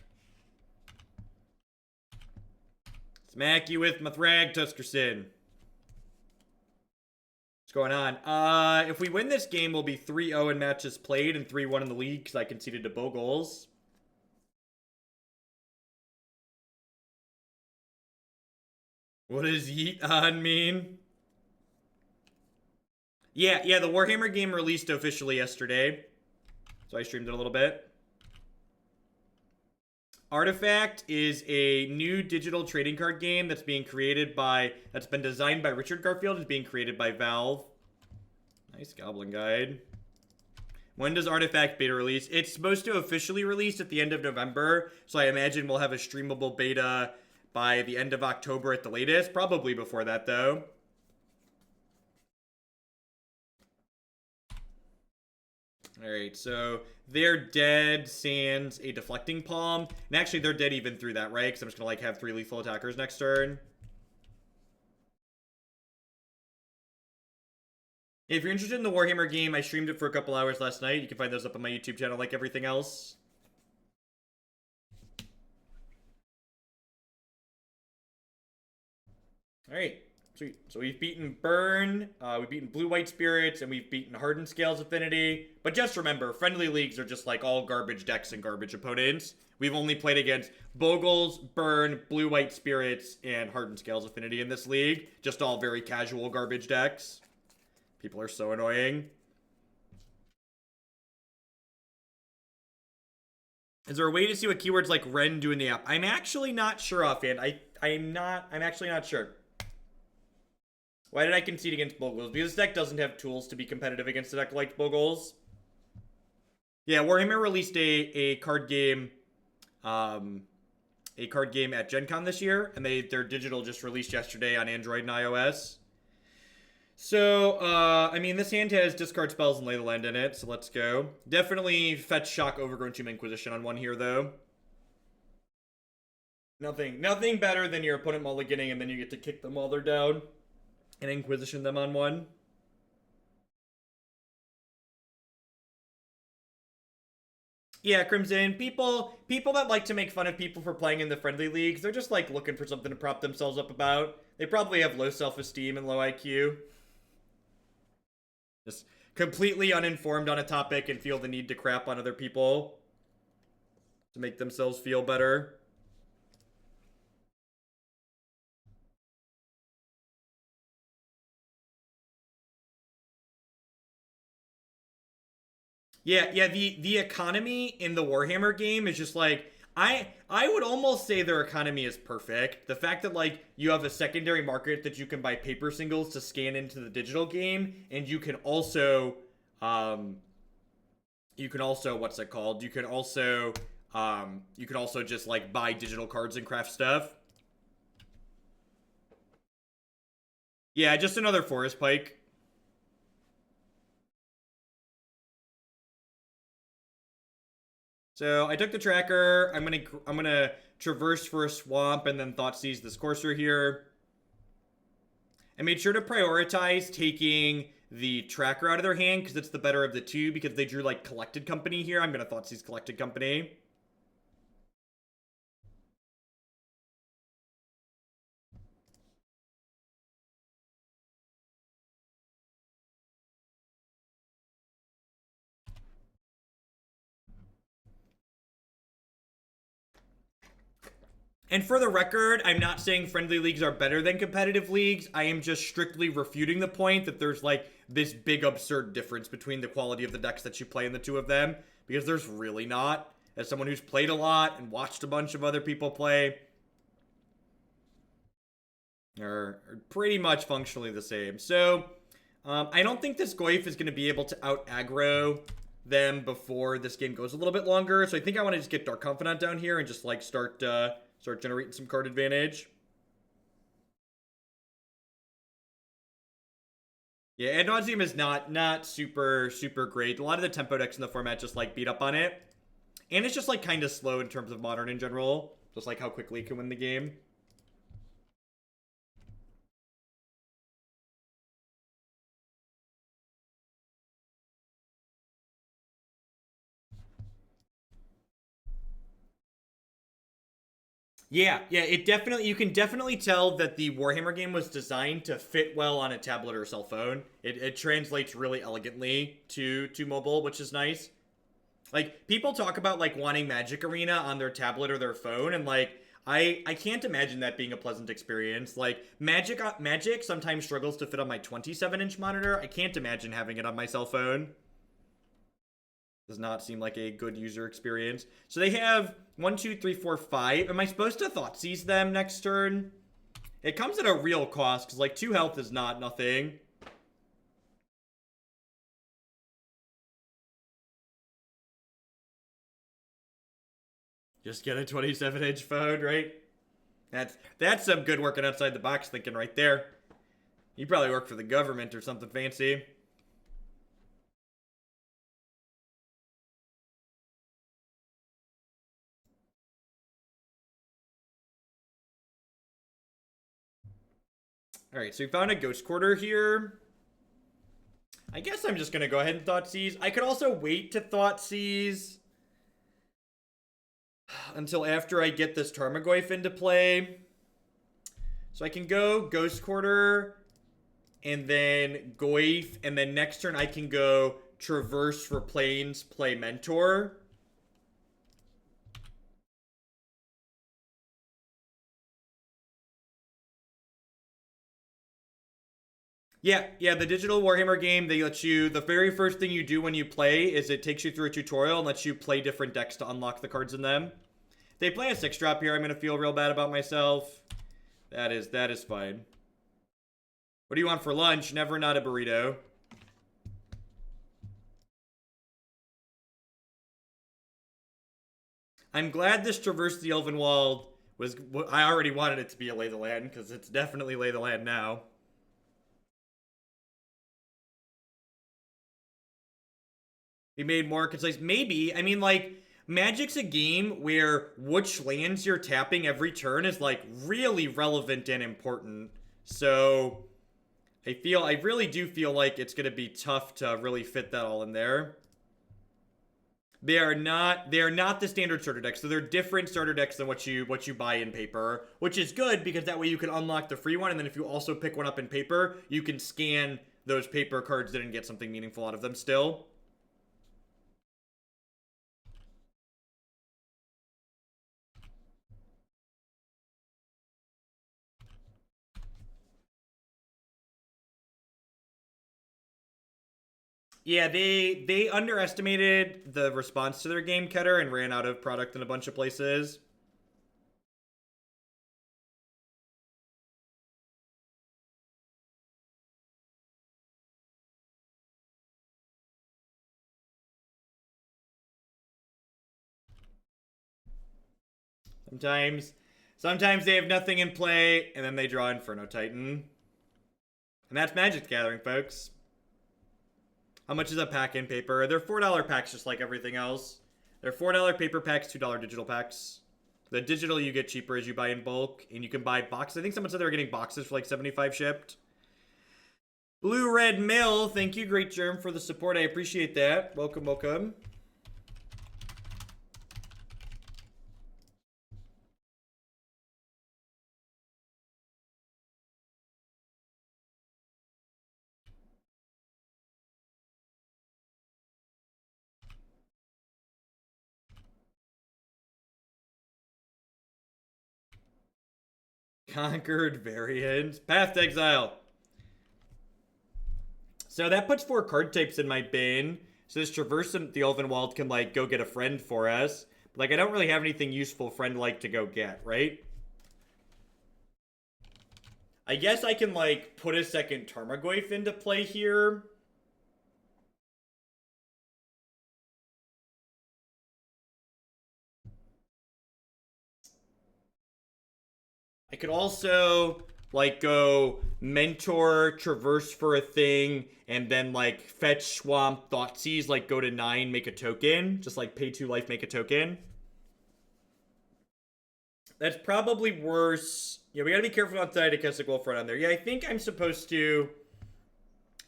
Smack you with my Thragtuskerson. What's going on? If we win this game, we'll be 3-0 in matches played and 3-1 in the league because I conceded to Boogles. What does yeet on mean? Yeah, the Warhammer game released officially yesterday. So I streamed it a little bit. Artifact is a new digital trading card game that's been designed by Richard Garfield, is being created by Valve. Nice Goblin Guide. When does Artifact beta release? It's supposed to officially release at the end of November, so I imagine we'll have a streamable beta by the end of October at the latest. Probably before that, though. Alright, so they're dead sans a Deflecting Palm. And actually, they're dead even through that, right? Because I'm just going to, have 3 lethal attackers next turn. If you're interested in the Warhammer game, I streamed it for a couple hours last night. You can find those up on my YouTube channel like everything else. Alright, sweet. So we've beaten Burn, we've beaten Blue-White Spirits, and we've beaten Hardened Scales Affinity. But just remember, friendly leagues are just like all garbage decks and garbage opponents. We've only played against Boogles, Burn, Blue-White Spirits, and Hardened Scales Affinity in this league. Just all very casual garbage decks. People are so annoying. Is there a way to see what keywords like Ren do in the app? I'm actually not sure offhand. I'm actually not sure. Why did I concede against Boogles? Because this deck doesn't have tools to be competitive against a deck like Boogles. Yeah, Warhammer released a card game at Gen Con this year, and their digital just released yesterday on Android and iOS. So, I mean, this hand has discard spells and Lay the Land in it, so let's go. Definitely fetch, shock, Overgrown Tomb, Inquisition on one here, though. Nothing better than your opponent mulliganing and then you get to kick them while they're down and Inquisition them on one. Yeah, Crimson, people that like to make fun of people for playing in the friendly leagues, they're just, like, looking for something to prop themselves up about. They probably have low self-esteem and low IQ. Just completely uninformed on a topic and feel the need to crap on other people to make themselves feel better. Yeah, the economy in the Warhammer game is just like, I would almost say their economy is perfect. The fact that, like, you have a secondary market that you can buy paper singles to scan into the digital game, and you can also, what's it called? You can also just, like, buy digital cards and craft stuff. Yeah, just another Forest Pike. So I took the tracker. I'm gonna traverse for a swamp and then Thoughtseize this courser here. I made sure to prioritize taking the tracker out of their hand because it's the better of the two because they drew like Collected Company here. I'm gonna Thoughtseize Collected Company. And for the record, I'm not saying friendly leagues are better than competitive leagues. I am just strictly refuting the point that there's like this big absurd difference between the quality of the decks that you play in the two of them. Because there's really not. As someone who's played a lot and watched a bunch of other people play, are pretty much functionally the same. So, I don't think this Goyf is going to be able to out-aggro them before this game goes a little bit longer. So I think I want to just get Dark Confidant down here and just like start generating some card advantage. Yeah, Ad Nauseam is not super great. A lot of the tempo decks in the format just like beat up on it. And it's just like kind of slow in terms of Modern in general. Just like how quickly it can win the game. Yeah, you can definitely tell that the Warhammer game was designed to fit well on a tablet or cell phone. It translates really elegantly to mobile, which is nice. Like, people talk about, like, wanting Magic Arena on their tablet or their phone, and, like, I can't imagine that being a pleasant experience. Like, Magic sometimes struggles to fit on my 27-inch monitor. I can't imagine having it on my cell phone. Does not seem like a good user experience. So they have 1, 2, 3, 4, 5. Am I supposed to Thoughtseize them next turn? It comes at a real cost, because, like, 2 health is not nothing. Just get a 27-inch phone, right? That's some good working outside the box thinking right there. You probably work for the government or something fancy. Alright, so we found a Ghost Quarter here. I guess I'm just going to go ahead and Thoughtseize. I could also wait to Thoughtseize until after I get this Tarmogoyf into play. So I can go Ghost Quarter and then Goyf, and then next turn I can go Traverse for Plains, play Mentor. Yeah, the digital Warhammer game, they let you, the very first thing you do when you play is it takes you through a tutorial and lets you play different decks to unlock the cards in them. If they play a 6-drop here, I'm going to feel real bad about myself. That is fine. What do you want for lunch? Never not a burrito. I'm glad this Traverse the Ulvenwald was, I already wanted it to be a Lay the Land, because it's definitely Lay the Land now. Be made more concise. Maybe. I mean, like, Magic's a game where which lands you're tapping every turn is, like, really relevant and important. So, I really do feel like it's going to be tough to really fit that all in there. They are not the standard starter decks, so they're different starter decks than what you buy in paper, which is good because that way you can unlock the free one, and then if you also pick one up in paper, you can scan those paper cards and get something meaningful out of them still. Yeah, they underestimated the response to their game, Keter, and ran out of product in a bunch of places. Sometimes they have nothing in play, and then they draw Inferno Titan. And that's Magic the Gathering, folks. How much is a pack in paper? They're $4 packs just like everything else. They're $4 paper packs, $2 digital packs. The digital you get cheaper as you buy in bulk, and you can buy boxes. I think someone said they were getting boxes for like 75 shipped. Blue Red Mill, thank you, Great Germ, for the support. I appreciate that. Welcome, welcome. Conquered variant. Path to Exile. So that puts 4 card types in my bin. So this Traverse the Ulvenwald can, like, go get a friend for us. But, like, I don't really have anything useful friend-like to go get, right? I guess I can, like, put a second Tarmogoyf into play here. I could also, like, go Mentor, Traverse for a thing, and then, like, Fetch, Swamp, Thoughtseize, like, go to 9, make a token. Just, like, pay 2 life, make a token. That's probably worse. Yeah, we gotta be careful outside to cast a Wolfrun on there. Yeah, I think I'm supposed to...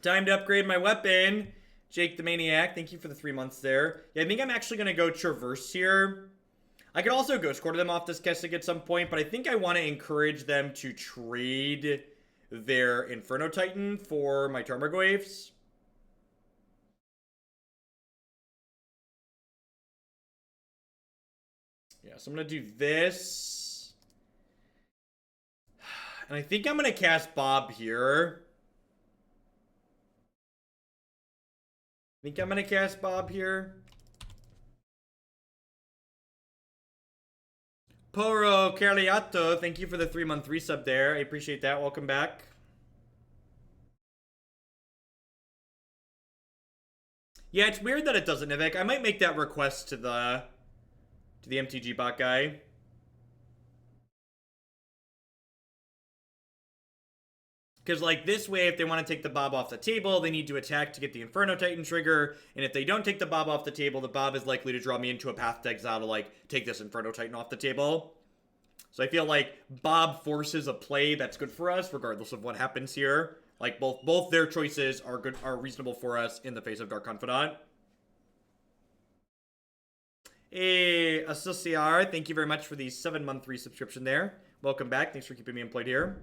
Time to upgrade my weapon. Jake the Maniac, thank you for the 3 months there. Yeah, I think I'm actually gonna go Traverse here. I could also Ghost Quarter them off this Kessig at some point, but I think I want to encourage them to trade their Inferno Titan for my Tarmogoyfs. Yeah, so I'm going to do this. And I think I'm going to cast Bob here. I think I'm going to cast Bob here. Poro Carliato, thank you for the 3-month resub there. I appreciate that. Welcome back. Yeah, it's weird that it doesn't, Nivek. I might make that request to the MTG bot guy. Because, like, this way, if they want to take the Bob off the table, they need to attack to get the Inferno Titan trigger. And if they don't take the Bob off the table, the Bob is likely to draw me into a path to exile to, like, take this Inferno Titan off the table. So I feel like Bob forces a play that's good for us, regardless of what happens here. Like, both their choices are reasonable for us in the face of Dark Confidant. Hey, Associar, thank you very much for the 7-month resubscription there. Welcome back. Thanks for keeping me employed here.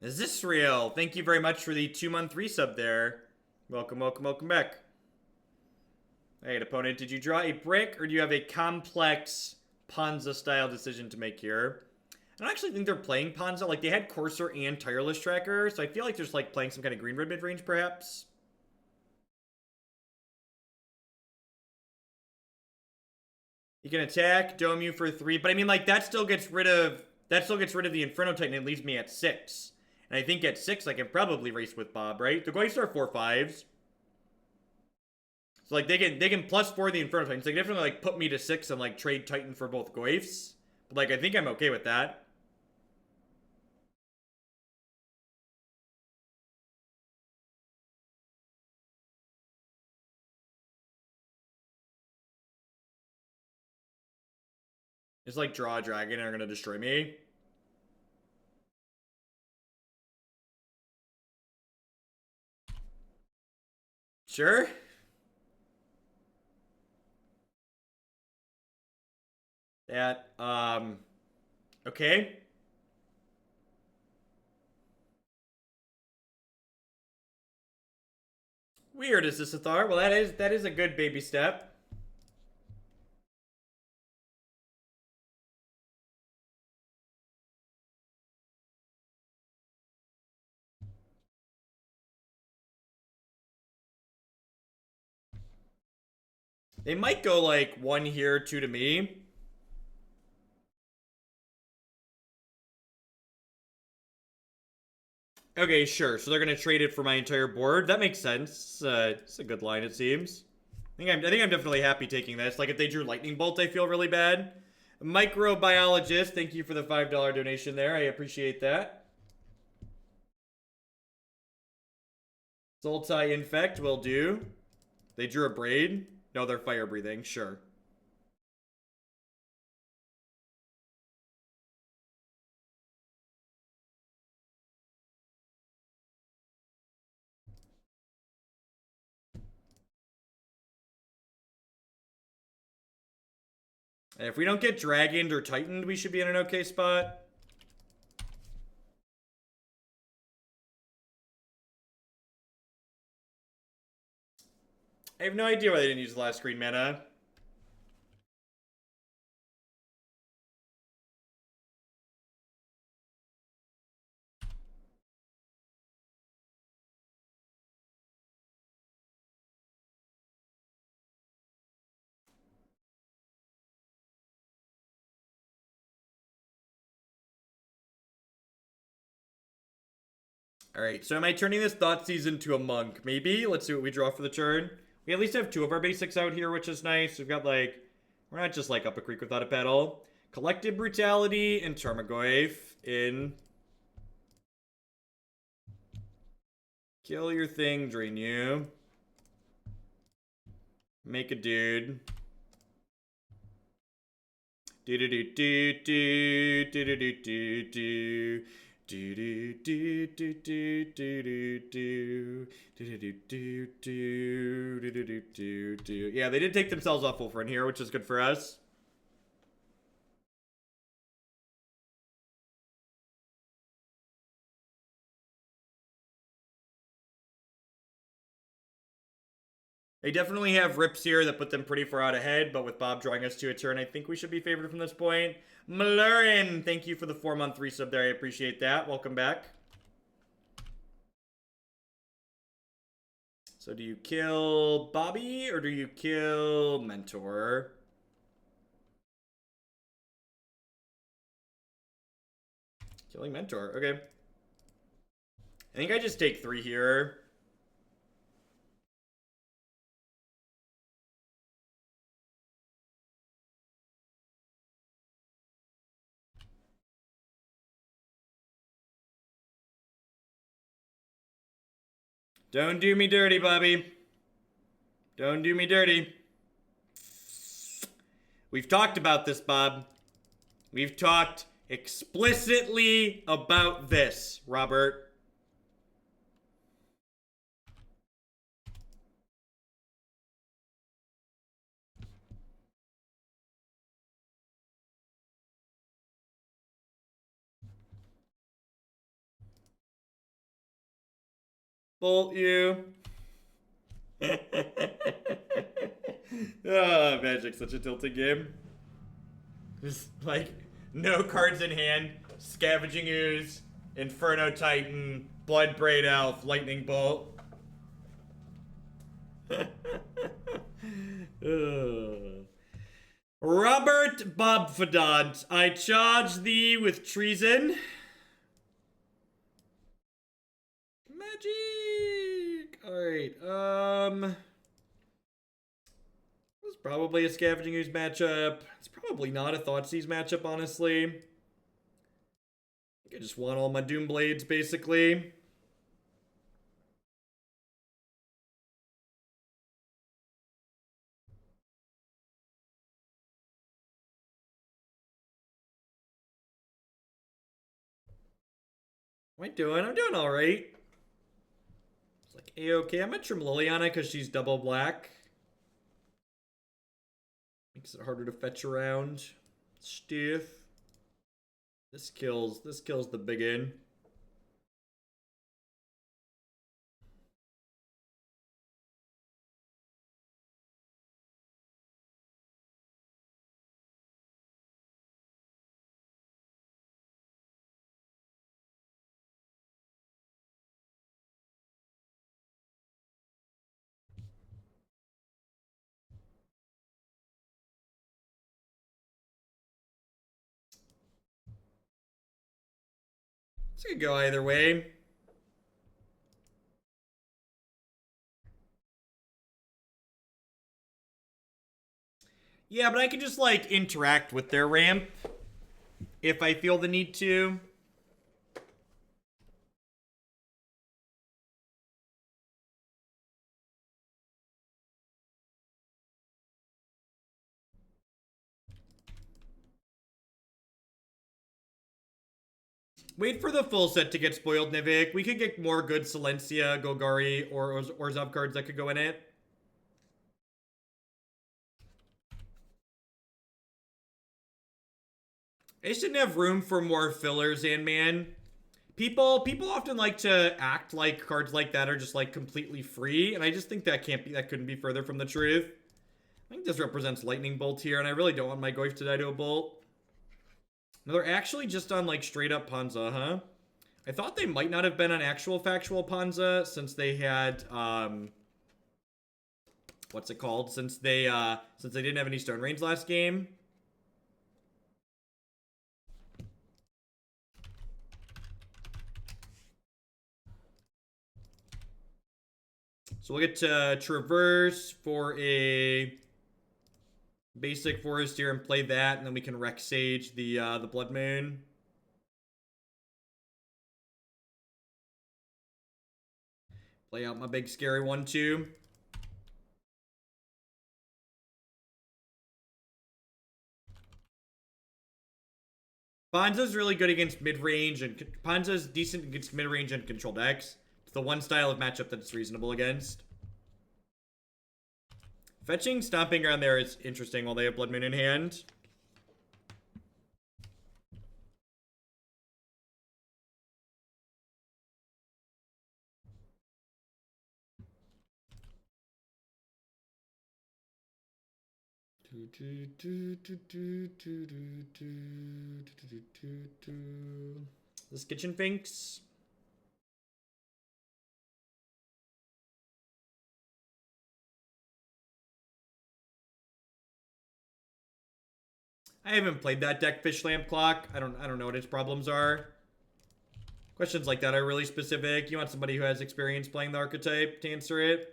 Is this real? Thank you very much for the 2-month resub there. Welcome, welcome, welcome back. Alright, opponent, did you draw a brick or do you have a complex Ponza style decision to make here? I don't actually think they're playing Ponza. Like, they had Courser and Tireless Tracker, so I feel like they're just, like, playing some kind of green-red mid-range, perhaps. You can attack, dome you for 3, but I mean, like, that still gets rid of the Inferno Titan and leaves me at 6. And I think at 6, I can probably race with Bob, right? The Goyfs are 4/5s. So, like, they can +4 the Inferno Titans. They can definitely, like, put me to 6 and, like, trade Titan for both Goyfs. But, like, I think I'm okay with that. Just, like, draw a dragon and are gonna destroy me. Sure. That, okay. Weird, is this a Thar? Well, that is a good baby step. They might go, like, 1 here, 2 to me. Okay, sure. So they're gonna trade it for my entire board. That makes sense. It's a good line, it seems. I think I'm definitely happy taking this. Like, if they drew Lightning Bolt, I feel really bad. Microbiologist, thank you for the $5 donation there. I appreciate that. Sultai Infect will do. They drew a Braid. No, they're fire breathing. Sure. And if we don't get Dragoned or Titaned, we should be in an okay spot. I have no idea why they didn't use the last green mana. Alright, so am I turning this Thoughtseize into a monk? Maybe? Let's see what we draw for the turn. We at least have 2 of our basics out here, which is nice. We've got, like, we're not just, like, up a creek without a pedal. Collective Brutality and Tarmogoyf in. Kill your thing, drain you. Make a dude. Do do do do do do do do do do. Do do do do do do do do. Yeah, they did take themselves off full front here, which is good for us. They definitely have rips here that put them pretty far out ahead, but with Bob drawing us to a turn, I think we should be favored from this point. Malurin, thank you for the 4-month resub there. I appreciate that. Welcome back. So do you kill Bobby or do you kill Mentor? Killing Mentor. Okay. I think I just take 3 here. Don't do me dirty, Bobby. Don't do me dirty. We've talked about this, Bob. We've talked explicitly about this, Robert. Bolt you. Oh, Magic's such a tilted game. Just like no cards in hand, Scavenging Ooze, Inferno Titan, Bloodbraid Elf, Lightning Bolt. Robert Bobfadant, I charge thee with treason. Magic! Alright, it's probably a Scavenging Ooze matchup. It's probably not a Thoughtseize matchup, honestly. I think I just want all my Doom Blades, basically. What am I doing? I'm doing alright. It's like A-okay. I'm gonna trim Liliana because she's double black. Makes it harder to fetch around. Stiff. This kills the big in. This could go either way. Yeah, but I can just, like, interact with their ramp if I feel the need to. Wait for the full set to get spoiled, Nivik. We could get more good Silencia, Golgari, or Orzhov cards that could go in it. I just didn't have room for more fillers in, man. People often like to act like cards like that are just like completely free, and I just think that couldn't be further from the truth. I think this represents Lightning Bolt here, and I really don't want my Goyf to die to a Bolt. No, they're actually just on like straight up Ponza, huh? I thought they might not have been on actual factual Ponza since they had what's it called? Since they didn't have any Stone Rains last game. So we'll get to Traverse for a basic forest here and play that, and then we can Rec Sage the Blood Moon. Play out my big scary 1/2. Ponza's really good against mid-range, and Ponza's decent against mid-range and control decks. It's the one style of matchup that it's reasonable against. Fetching Stomping Ground there is interesting while they have Blood Moon in hand. This Kitchen Finks. I haven't played that deck, Fish Lamp Clock. I don't know what its problems are. Questions like that are really specific. You want somebody who has experience playing the archetype to answer it.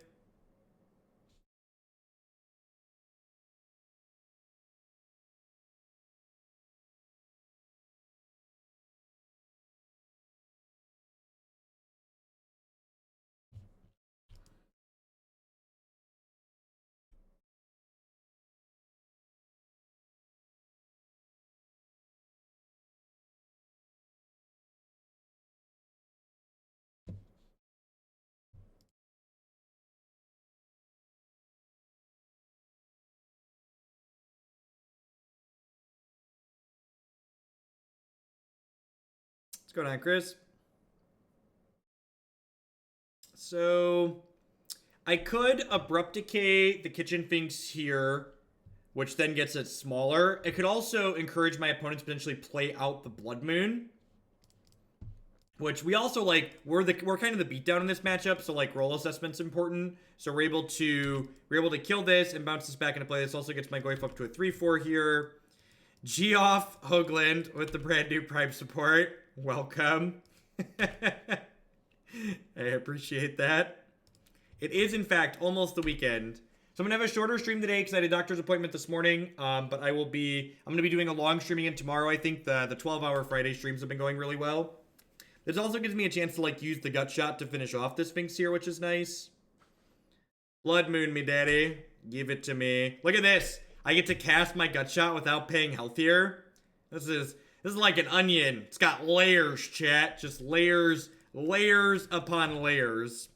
What's going on, Chris? So, I could Abrupt Decay the Kitchen Finks here, which then gets it smaller. It could also encourage my opponents to potentially play out the Blood Moon, which we also like. We're kind of the beatdown in this matchup, so like roll assessment's important. So we're able to kill this and bounce this back into play. This also gets my Goyf up to a 3/4 here. Geoff Hoagland with the brand new Prime support. Welcome. I appreciate that. It is, in fact, almost the weekend. So I'm going to have a shorter stream today because I had a doctor's appointment this morning. But I'm going to be doing a long stream again tomorrow. I think the 12-hour Friday streams have been going really well. This also gives me a chance to, like, use the gut shot to finish off this Sphinx here, which is nice. Blood Moon, me daddy. Give it to me. Look at this. I get to cast my gut shot without paying health here. This is like an onion. It's got layers, chat. Just layers upon layers.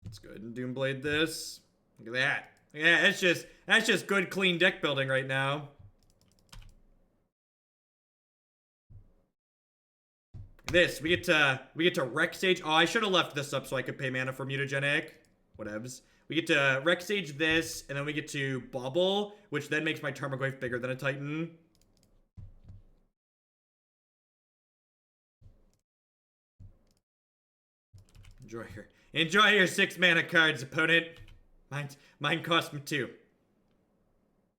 Let's go ahead and Doomblade this. Look at that. Yeah, that's just good, clean deck building right now. This, we get to Rec Sage. Oh, I should have left this up so I could pay mana for Mutagenic. Whatevs. We get to Rec Sage this, and then we get to Bauble, which then makes my Tarmogoyf bigger than a Titan. Enjoy your 6 mana cards, opponent. Mine cost me 2.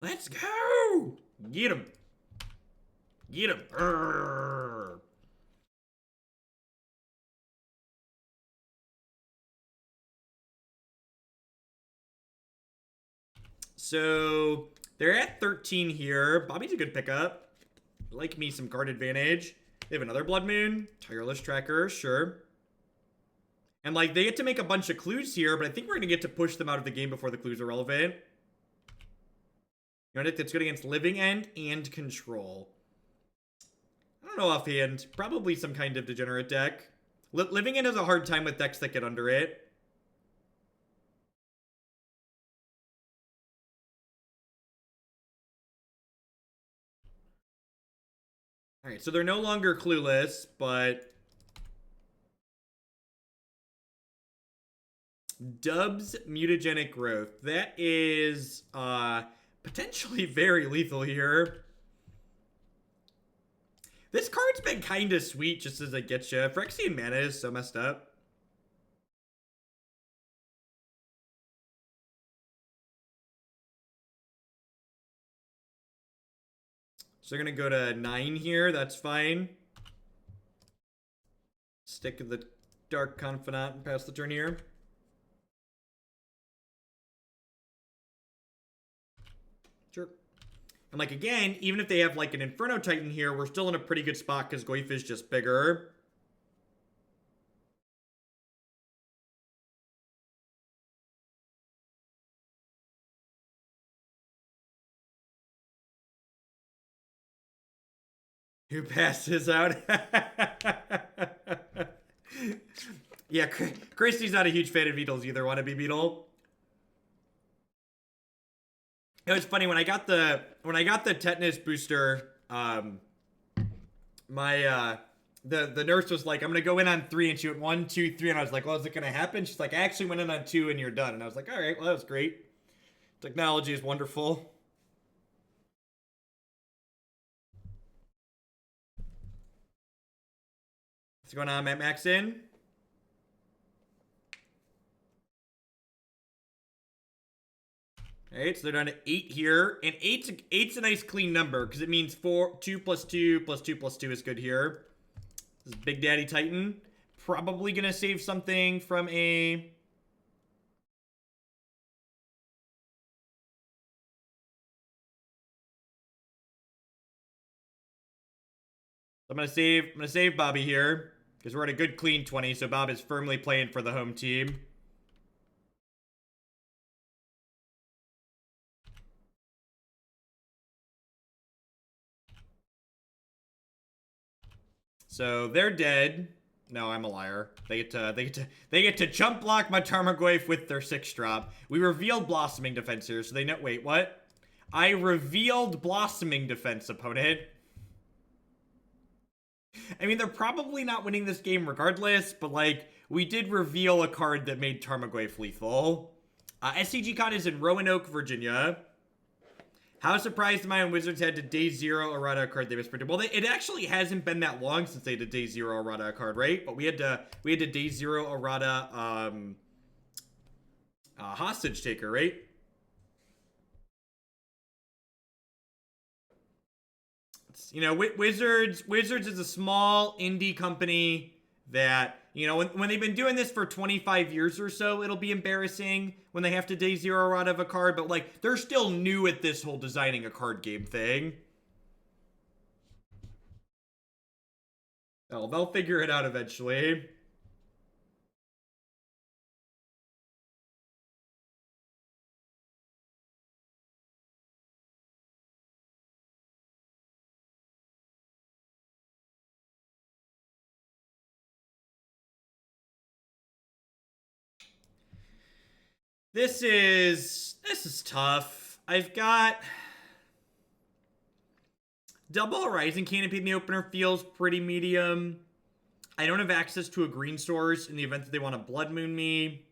Let's go! Get him. Get him. Urgh. So, they're at 13 here. Bobby's a good pickup. Like me some card advantage. They have another Blood Moon. Tireless Tracker, sure. And, like, they get to make a bunch of clues here, but I think we're going to get to push them out of the game before the clues are relevant. You know, that's good against Living End and Control. I don't know offhand. Probably some kind of degenerate deck. Living End has a hard time with decks that get under it. Alright, so they're no longer clueless, but... Dubs Mutagenic Growth. That is potentially very lethal here. This card's been kind of sweet just as it gets you. Phyrexian mana is so messed up. So they're going to go to 9 here. That's fine. Stick to the Dark Confidant and pass the turn here. Sure. And like, again, even if they have like an Inferno Titan here, we're still in a pretty good spot because Goyf is just bigger. Who passes out? Yeah, Christy's not a huge fan of Beetles either. Want to be Beetle? It was funny when I got the tetanus booster. My the nurse was like, I'm gonna go in on 3, and she went 1, 2, 3, and I was like, well, is it gonna happen? She's like, I actually went in on 2 and you're done. And I was like, all right, well, that was great. Technology is wonderful. What's going on, Matt Maxon? Alright, so they're down to 8 here. And 8's a nice clean number, because it means 2 plus 2 plus 2 plus 2 is good here. This is Big Daddy Titan. Probably gonna save something from a... I'm gonna save Bobby here, because we're at a good clean 20, so Bob is firmly playing for the home team. So they're dead. No, I'm a liar. They get to jump block my Tarmogoyf with their 6-drop. We revealed Blossoming Defense here, so they know. Wait, what? I revealed Blossoming Defense, opponent. I mean, they're probably not winning this game regardless, but like, we did reveal a card that made Tarmogoyf lethal. SCG Con is in Roanoke, Virginia. How surprised am I when Wizards had to day 0 errata a card they misprinted? Well, it actually hasn't been that long since they did day 0 errata a card, right? But we had to day 0 errata Hostage Taker, right? You know, Wizards is a small indie company that, you know, when they've been doing this for 25 years or so, it'll be embarrassing when they have to day 0 out of a card, but like, they're still new at this whole designing a card game thing. Oh, they'll figure it out eventually. This is tough. I've got double Horizon Canopy in the opener feels pretty medium. I don't have access to a green source in the event that they want to Blood Moon me.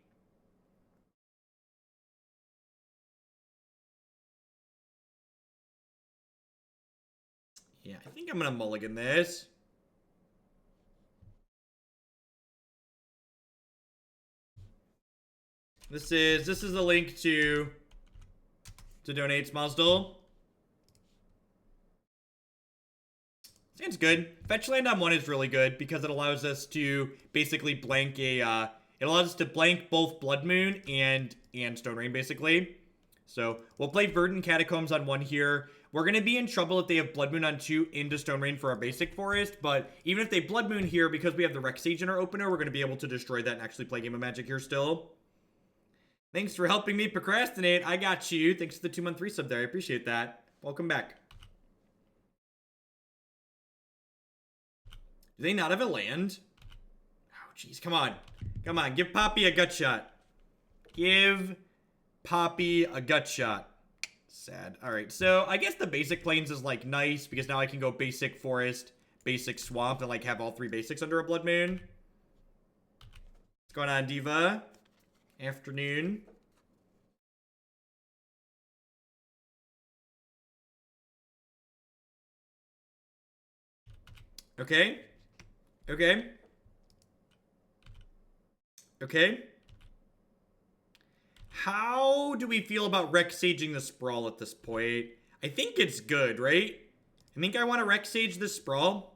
Yeah, I think I'm gonna mulligan this. This is a link to donate, Smazdol. Seems good. Fetch land on 1 is really good because it allows us to basically blank a it allows us to blank both Blood Moon and Stone Rain basically. So we'll play Verdant Catacombs on 1 here. We're gonna be in trouble if they have Blood Moon on 2 into Stone Rain for our basic forest, but even if they Blood Moon here, because we have the Rec Sage in our opener, we're gonna be able to destroy that and actually play Game of Magic here still. Thanks for helping me procrastinate. I got you. Thanks for the 2-month resub there. I appreciate that. Welcome back. Do they not have a land? Oh, jeez. Come on. Come on. Give Poppy a gut shot. Give Poppy a gut shot. Sad. All right. So I guess the basic plains is like nice because now I can go basic forest, basic swamp, and like have all 3 basics under a Blood Moon. What's going on, Diva? Afternoon. Okay. Okay. Okay. How do we feel about Rec Saging the Sprawl at this point? I think it's good, right? I think I want to Rec Sage this Sprawl.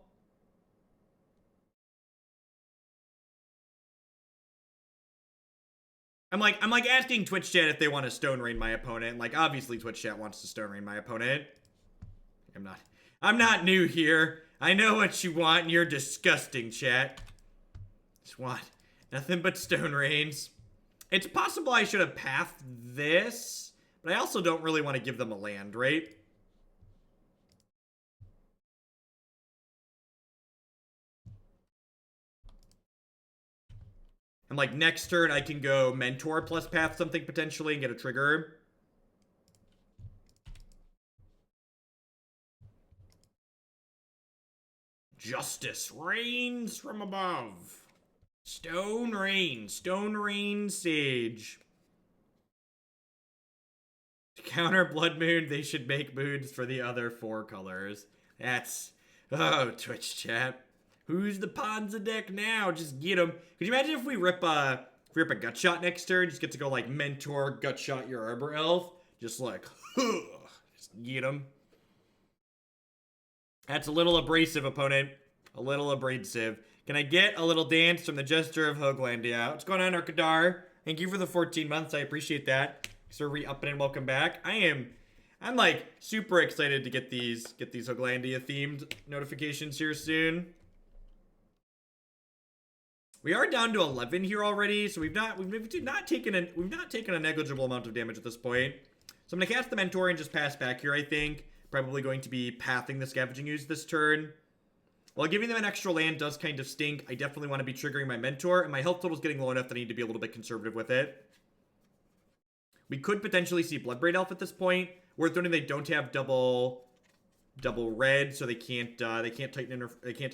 I'm like asking Twitch chat if they want to Stone Rain my opponent. Like, obviously Twitch chat wants to Stone Rain my opponent. I'm not new here. I know what you want, and you're disgusting, chat. Just want nothing but Stone Rains. It's possible I should have pathed this, but I also don't really want to give them a land, right? And like next turn, I can go Mentor plus path something potentially and get a trigger. Justice rains from above. Stone rain sage. To counter Blood Moon, they should make moons for the other 4 colors. That's... Oh, Twitch chat. Who's the Ponza deck now? Just get him. Could you imagine if we rip a gut shot next turn? Just get to go like Mentor, gut shot your Arbor Elf. Just like, just get him. That's a little abrasive, opponent. A little abrasive. Can I get a little dance from the Jester of Hoaglandia? What's going on, Arkadar? Thank you for the 14 months. I appreciate that. So re-upping and welcome back. I'm like super excited to get these Hoaglandia themed notifications here soon. We are down to 11 here already, so we've not taken a negligible amount of damage at this point. So I'm gonna cast the Mentor and just pass back here, I think. Probably going to be pathing the Scavenging Ooze this turn. While giving them an extra land does kind of stink, I definitely want to be triggering my Mentor, and my health total is getting low enough that I need to be a little bit conservative with it. We could potentially see Bloodbraid Elf at this point. Worth noting they don't have double red, so they can't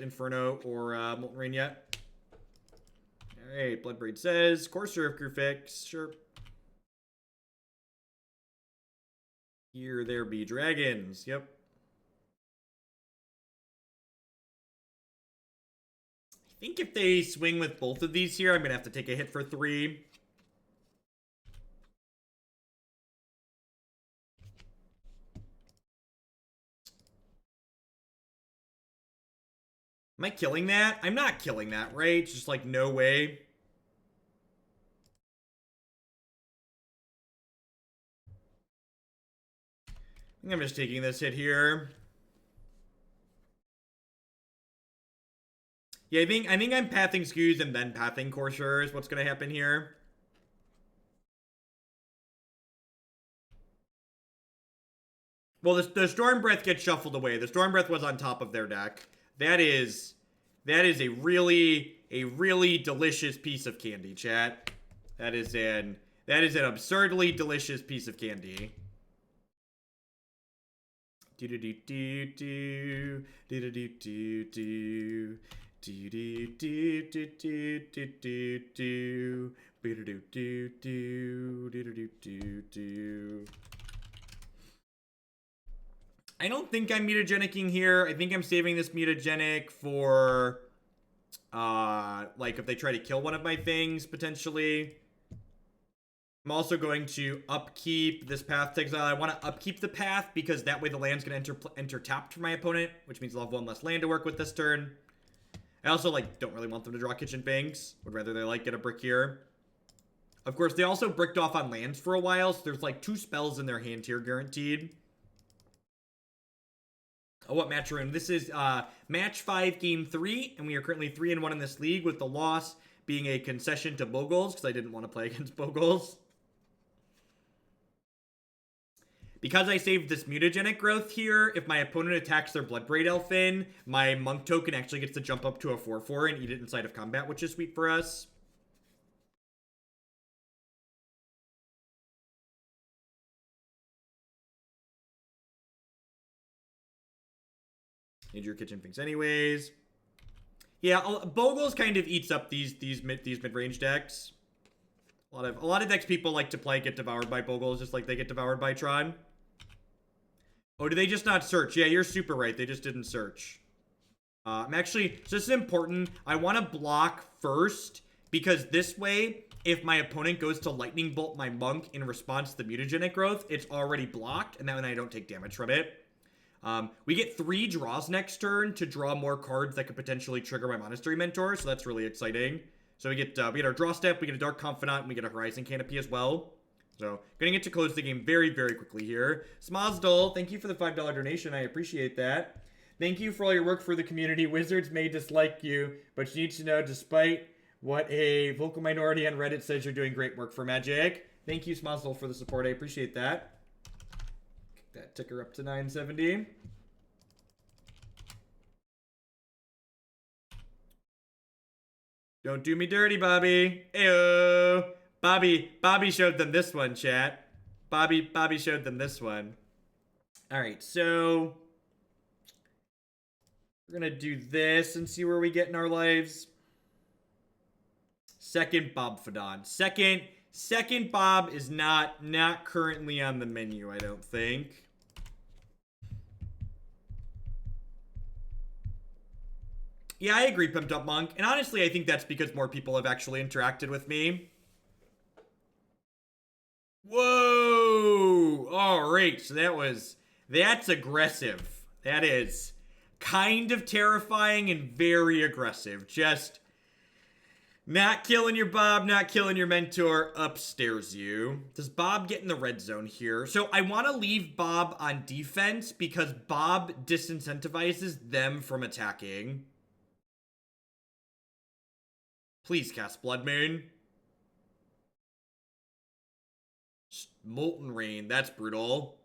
Inferno or Molten Rain yet. Alright, Bloodbraid says, Courser of Grufix, sure. Here there be dragons, yep. I think if they swing with both of these here, I'm gonna have to take a hit for 3. Am I killing that? I'm not killing that, right? It's just like, no way. I think I'm just taking this hit here. Yeah, I think I'm pathing Skews and then pathing Courser is what's going to happen here. Well, the Storm Breath gets shuffled away. The Storm Breath was on top of their deck. That is a really delicious piece of candy, chat. That is an absurdly delicious piece of candy. Do do do do do do do do do do do do do do do do do do do. I don't think I'm mutagenicing here. I think I'm saving this mutagenic for, like, if they try to kill one of my things, potentially. I'm also going to upkeep this path to Exile. I want to upkeep the path because that way the land's going to enter tapped for my opponent, which means they'll have 1 less land to work with this turn. I also, like, don't really want them to draw Kitchen Finks. Would rather they, like, get a brick here. Of course, they also bricked off on lands for a while, so there's, like, 2 spells in their hand here guaranteed. Oh, what match we're in? This is match 5, game 3, and we are currently 3-1 in this league, with the loss being a concession to Boogles, because I didn't want to play against Boogles. Because I saved this Mutagenic Growth here, if my opponent attacks their Bloodbraid Elfin, my Monk token actually gets to jump up to a 4/4 and eat it inside of combat, which is sweet for us. Need your Kitchen Finks anyways. Yeah, Boogles kind of eats up these mid-range decks. A lot of decks people like to play get devoured by Boogles, just like they get devoured by Tron. Oh, do they just not search? Yeah, you're super right. They just didn't search. I'm actually, so this is important. I want to block first, because this way, if my opponent goes to Lightning Bolt my Monk in response to the Mutagenic Growth, it's already blocked, and that way I don't take damage from it. We get 3 draws next turn to draw more cards that could potentially trigger my Monastery Mentor, so that's really exciting. So we get our draw step, we get a Dark Confidant, and we get a Horizon Canopy as well. So, gonna get to close the game very, very quickly here. Smozdol, thank you for the $5 donation. I appreciate that. Thank you for all your work for the community. Wizards may dislike you, but you need to know, despite what a vocal minority on Reddit says, you're doing great work for Magic. Thank you, Smozdol, for the support. I appreciate that. Kick that ticker up to 970. Don't do me dirty, Bobby. Ayo. Bobby showed them this one, chat. Bobby showed them this one. All right, so We're gonna do this and see where we get in our lives. Second Bobfidon. Second Bob is not currently on the menu, I don't think. Yeah, I agree, Pimped Up Monk. And honestly, I think that's because more people have actually interacted with me. Whoa! Alright, so that's aggressive. That is kind of terrifying and very aggressive. Just not killing your Bob, not killing your mentor, upstairs you. Does Bob get in the red zone here? So I want to leave Bob on defense because Bob disincentivizes them from attacking. Please cast Blood Moon. Molten Rain, that's brutal.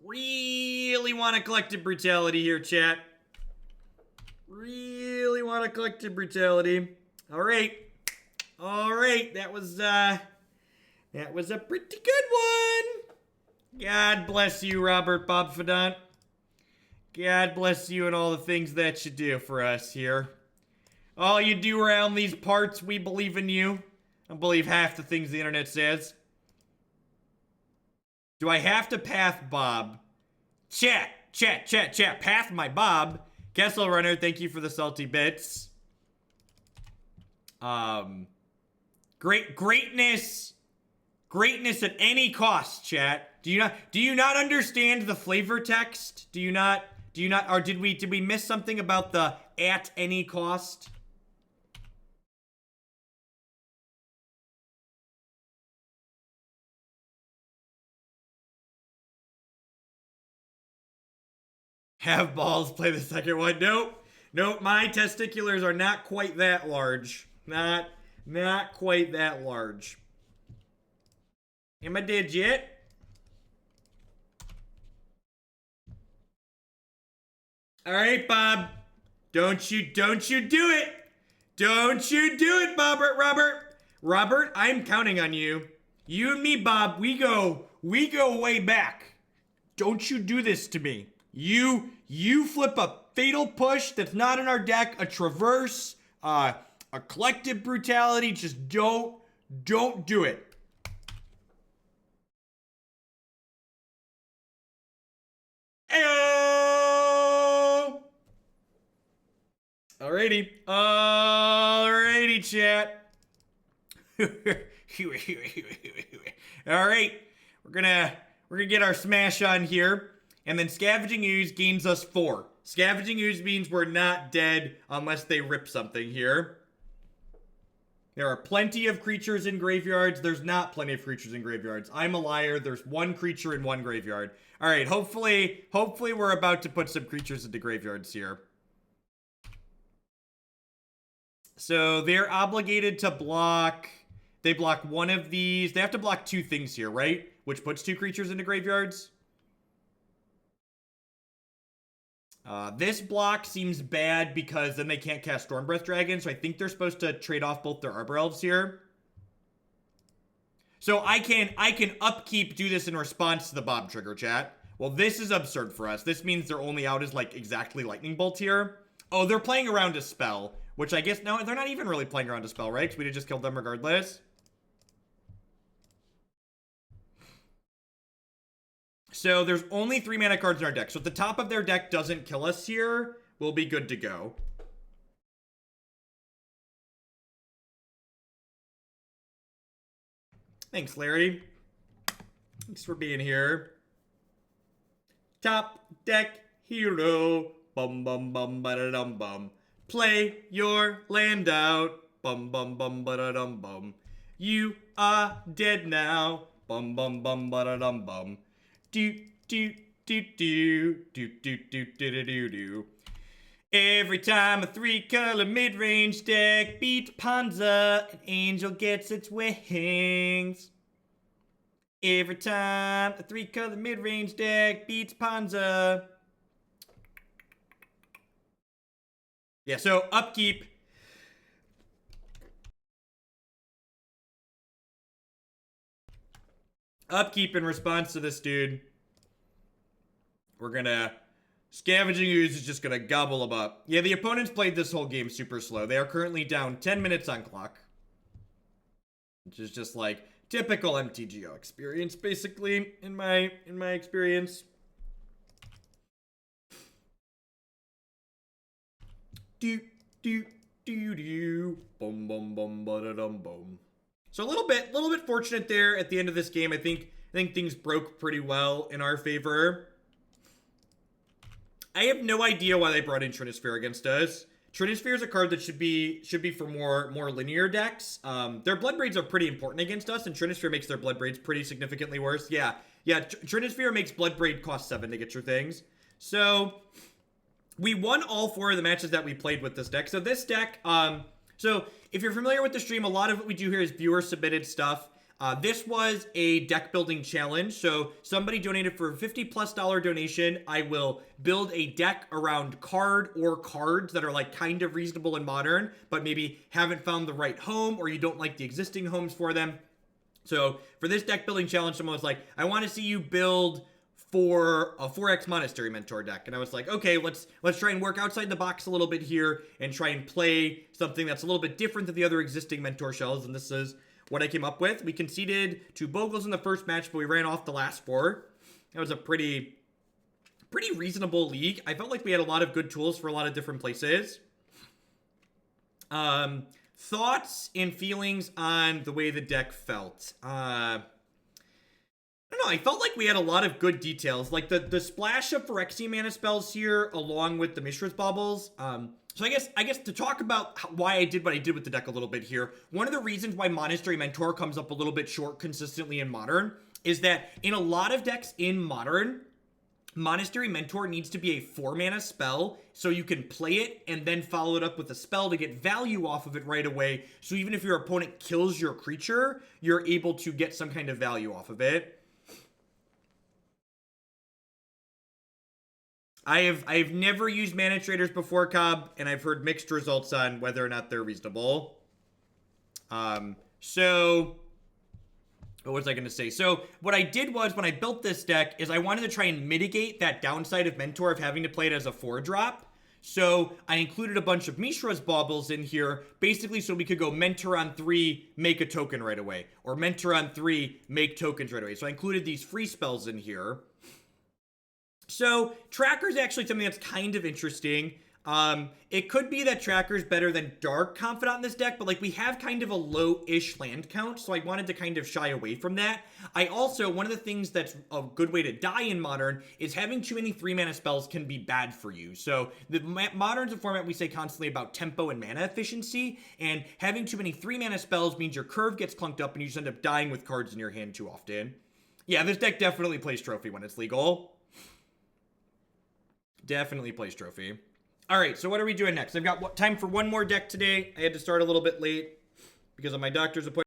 Really want to Collective Brutality here, chat. Really want to Collective Brutality. Alright. Alright, that was a pretty good one. God bless you, Robert Bobfidant. God bless you and all the things that you do for us here. All you do around these parts, we believe in you. I don't believe half the things the internet says. Do I have to path Bob? Chat. Path my Bob. Kessel Runner, thank you for the salty bits. Greatness at any cost, chat. Do you not understand the flavor text? Do you not, or did we miss something about the at any cost? Have balls play the second one. Nope, my testiculars are not quite that large. Not quite that large. Am I dead yet? All right, Bob. Don't you do it. Don't you do it, Robert, I'm counting on you. You and me, Bob, we go way back. Don't you do this to me. You flip a fatal push that's not in our deck, a traverse, a collective brutality. Just don't do it. Ayo! Alrighty, chat. Alright, we're gonna get our smash on here. And then Scavenging Ooze gains us 4. Scavenging Ooze means we're not dead unless they rip something here. There are plenty of creatures in graveyards. There's not plenty of creatures in graveyards. I'm a liar. There's one creature in one graveyard. All right, hopefully we're about to put some creatures into graveyards here. So they're obligated to block. They block one of these. They have to block 2 things here, right? Which puts 2 creatures into graveyards. This block seems bad because then they can't cast Stormbreath Dragon, so I think they're supposed to trade off both their Arbor Elves here. So I can upkeep do this in response to the Bob trigger, chat. Well, this is absurd for us. This means their only out is like exactly Lightning Bolt here. Oh, they're playing around a spell, which I guess, no, they're not even really playing around a spell, right? Because we just killed them regardless. So there's only 3 mana cards in our deck. So if the top of their deck doesn't kill us here, we'll be good to go. Thanks, Larry. Thanks for being here. Top deck hero. Bum bum bum ba da dum bum. Play your land out. Bum bum bum ba da dum bum. You are dead now. Bum bum bum ba da dum bum. Do do do do do do do do do do. Every time a 3-color mid-range deck beats Ponza, an angel gets its wings. Every time a 3-color mid-range deck beats Ponza. Yeah, so upkeep. Upkeep in response to this dude. We're gonna Scavenging Ooze is just gonna gobble them up. Yeah, the opponents played this whole game super slow. They are currently down 10 minutes on clock. Which is just like typical MTGO experience, basically, in my experience. Do do do do boom boom boom ba dum boom. So a little bit fortunate there at the end of this game. I think things broke pretty well in our favor. I have no idea why they brought in Trinisphere against us. Trinisphere is a card that should be for more linear decks. Their Bloodbraids are pretty important against us, and Trinisphere makes their Bloodbraids pretty significantly worse. Yeah. Trinisphere makes Bloodbraid cost 7 to get your things. So we won all 4 of the matches that we played with this deck. So this deck, so if you're familiar with the stream, a lot of what we do here is viewer submitted stuff. This was a deck building challenge. So somebody donated for a $50+ donation. I will build a deck around card or cards that are like kind of reasonable and modern, but maybe haven't found the right home or you don't like the existing homes for them. So for this deck building challenge, someone was like, I want to see you build for a 4X Monastery Mentor deck. And I was like, okay, let's try and work outside the box a little bit here and try and play something that's a little bit different than the other existing Mentor shells. And this is what I came up with. We conceded to Boogles in the first match, but we ran off the last 4. That was a pretty reasonable league. I felt like we had a lot of good tools for a lot of different places. Thoughts and feelings on the way the deck felt. I don't know, I felt like we had a lot of good details. Like the splash of Phyrexian mana spells here, along with the Mishra's Baubles. So I guess to talk about why I did what I did with the deck a little bit here, one of the reasons why Monastery Mentor comes up a little bit short consistently in Modern is that in a lot of decks in Modern, Monastery Mentor needs to be a 4-mana spell, so you can play it and then follow it up with a spell to get value off of it right away. So even if your opponent kills your creature, you're able to get some kind of value off of it. I have never used mana traders before, Cobb, and I've heard mixed results on whether or not they're reasonable. So what was I going to say? So what I did was, when I built this deck, is I wanted to try and mitigate that downside of Mentor of having to play it as a 4-drop. So I included a bunch of Mishra's Baubles in here, basically so we could go Mentor on 3, make a token right away, or Mentor on 3, make tokens right away. So I included these free spells in here. So Tracker is actually something that's kind of interesting. It could be that Tracker's better than Dark Confidant in this deck, but like we have kind of a low-ish land count, so I wanted to kind of shy away from that. I also, one of the things that's a good way to die in Modern is having too many 3-mana spells can be bad for you. So the Modern's a format we say constantly about tempo and mana efficiency, and having too many 3-mana spells means your curve gets clunked up and you just end up dying with cards in your hand too often. Yeah, this deck definitely plays Trophy when it's legal. Definitely plays Trophy. All right, so what are we doing next? I've got time for one more deck today. I had to start a little bit late because of my doctor's appointment.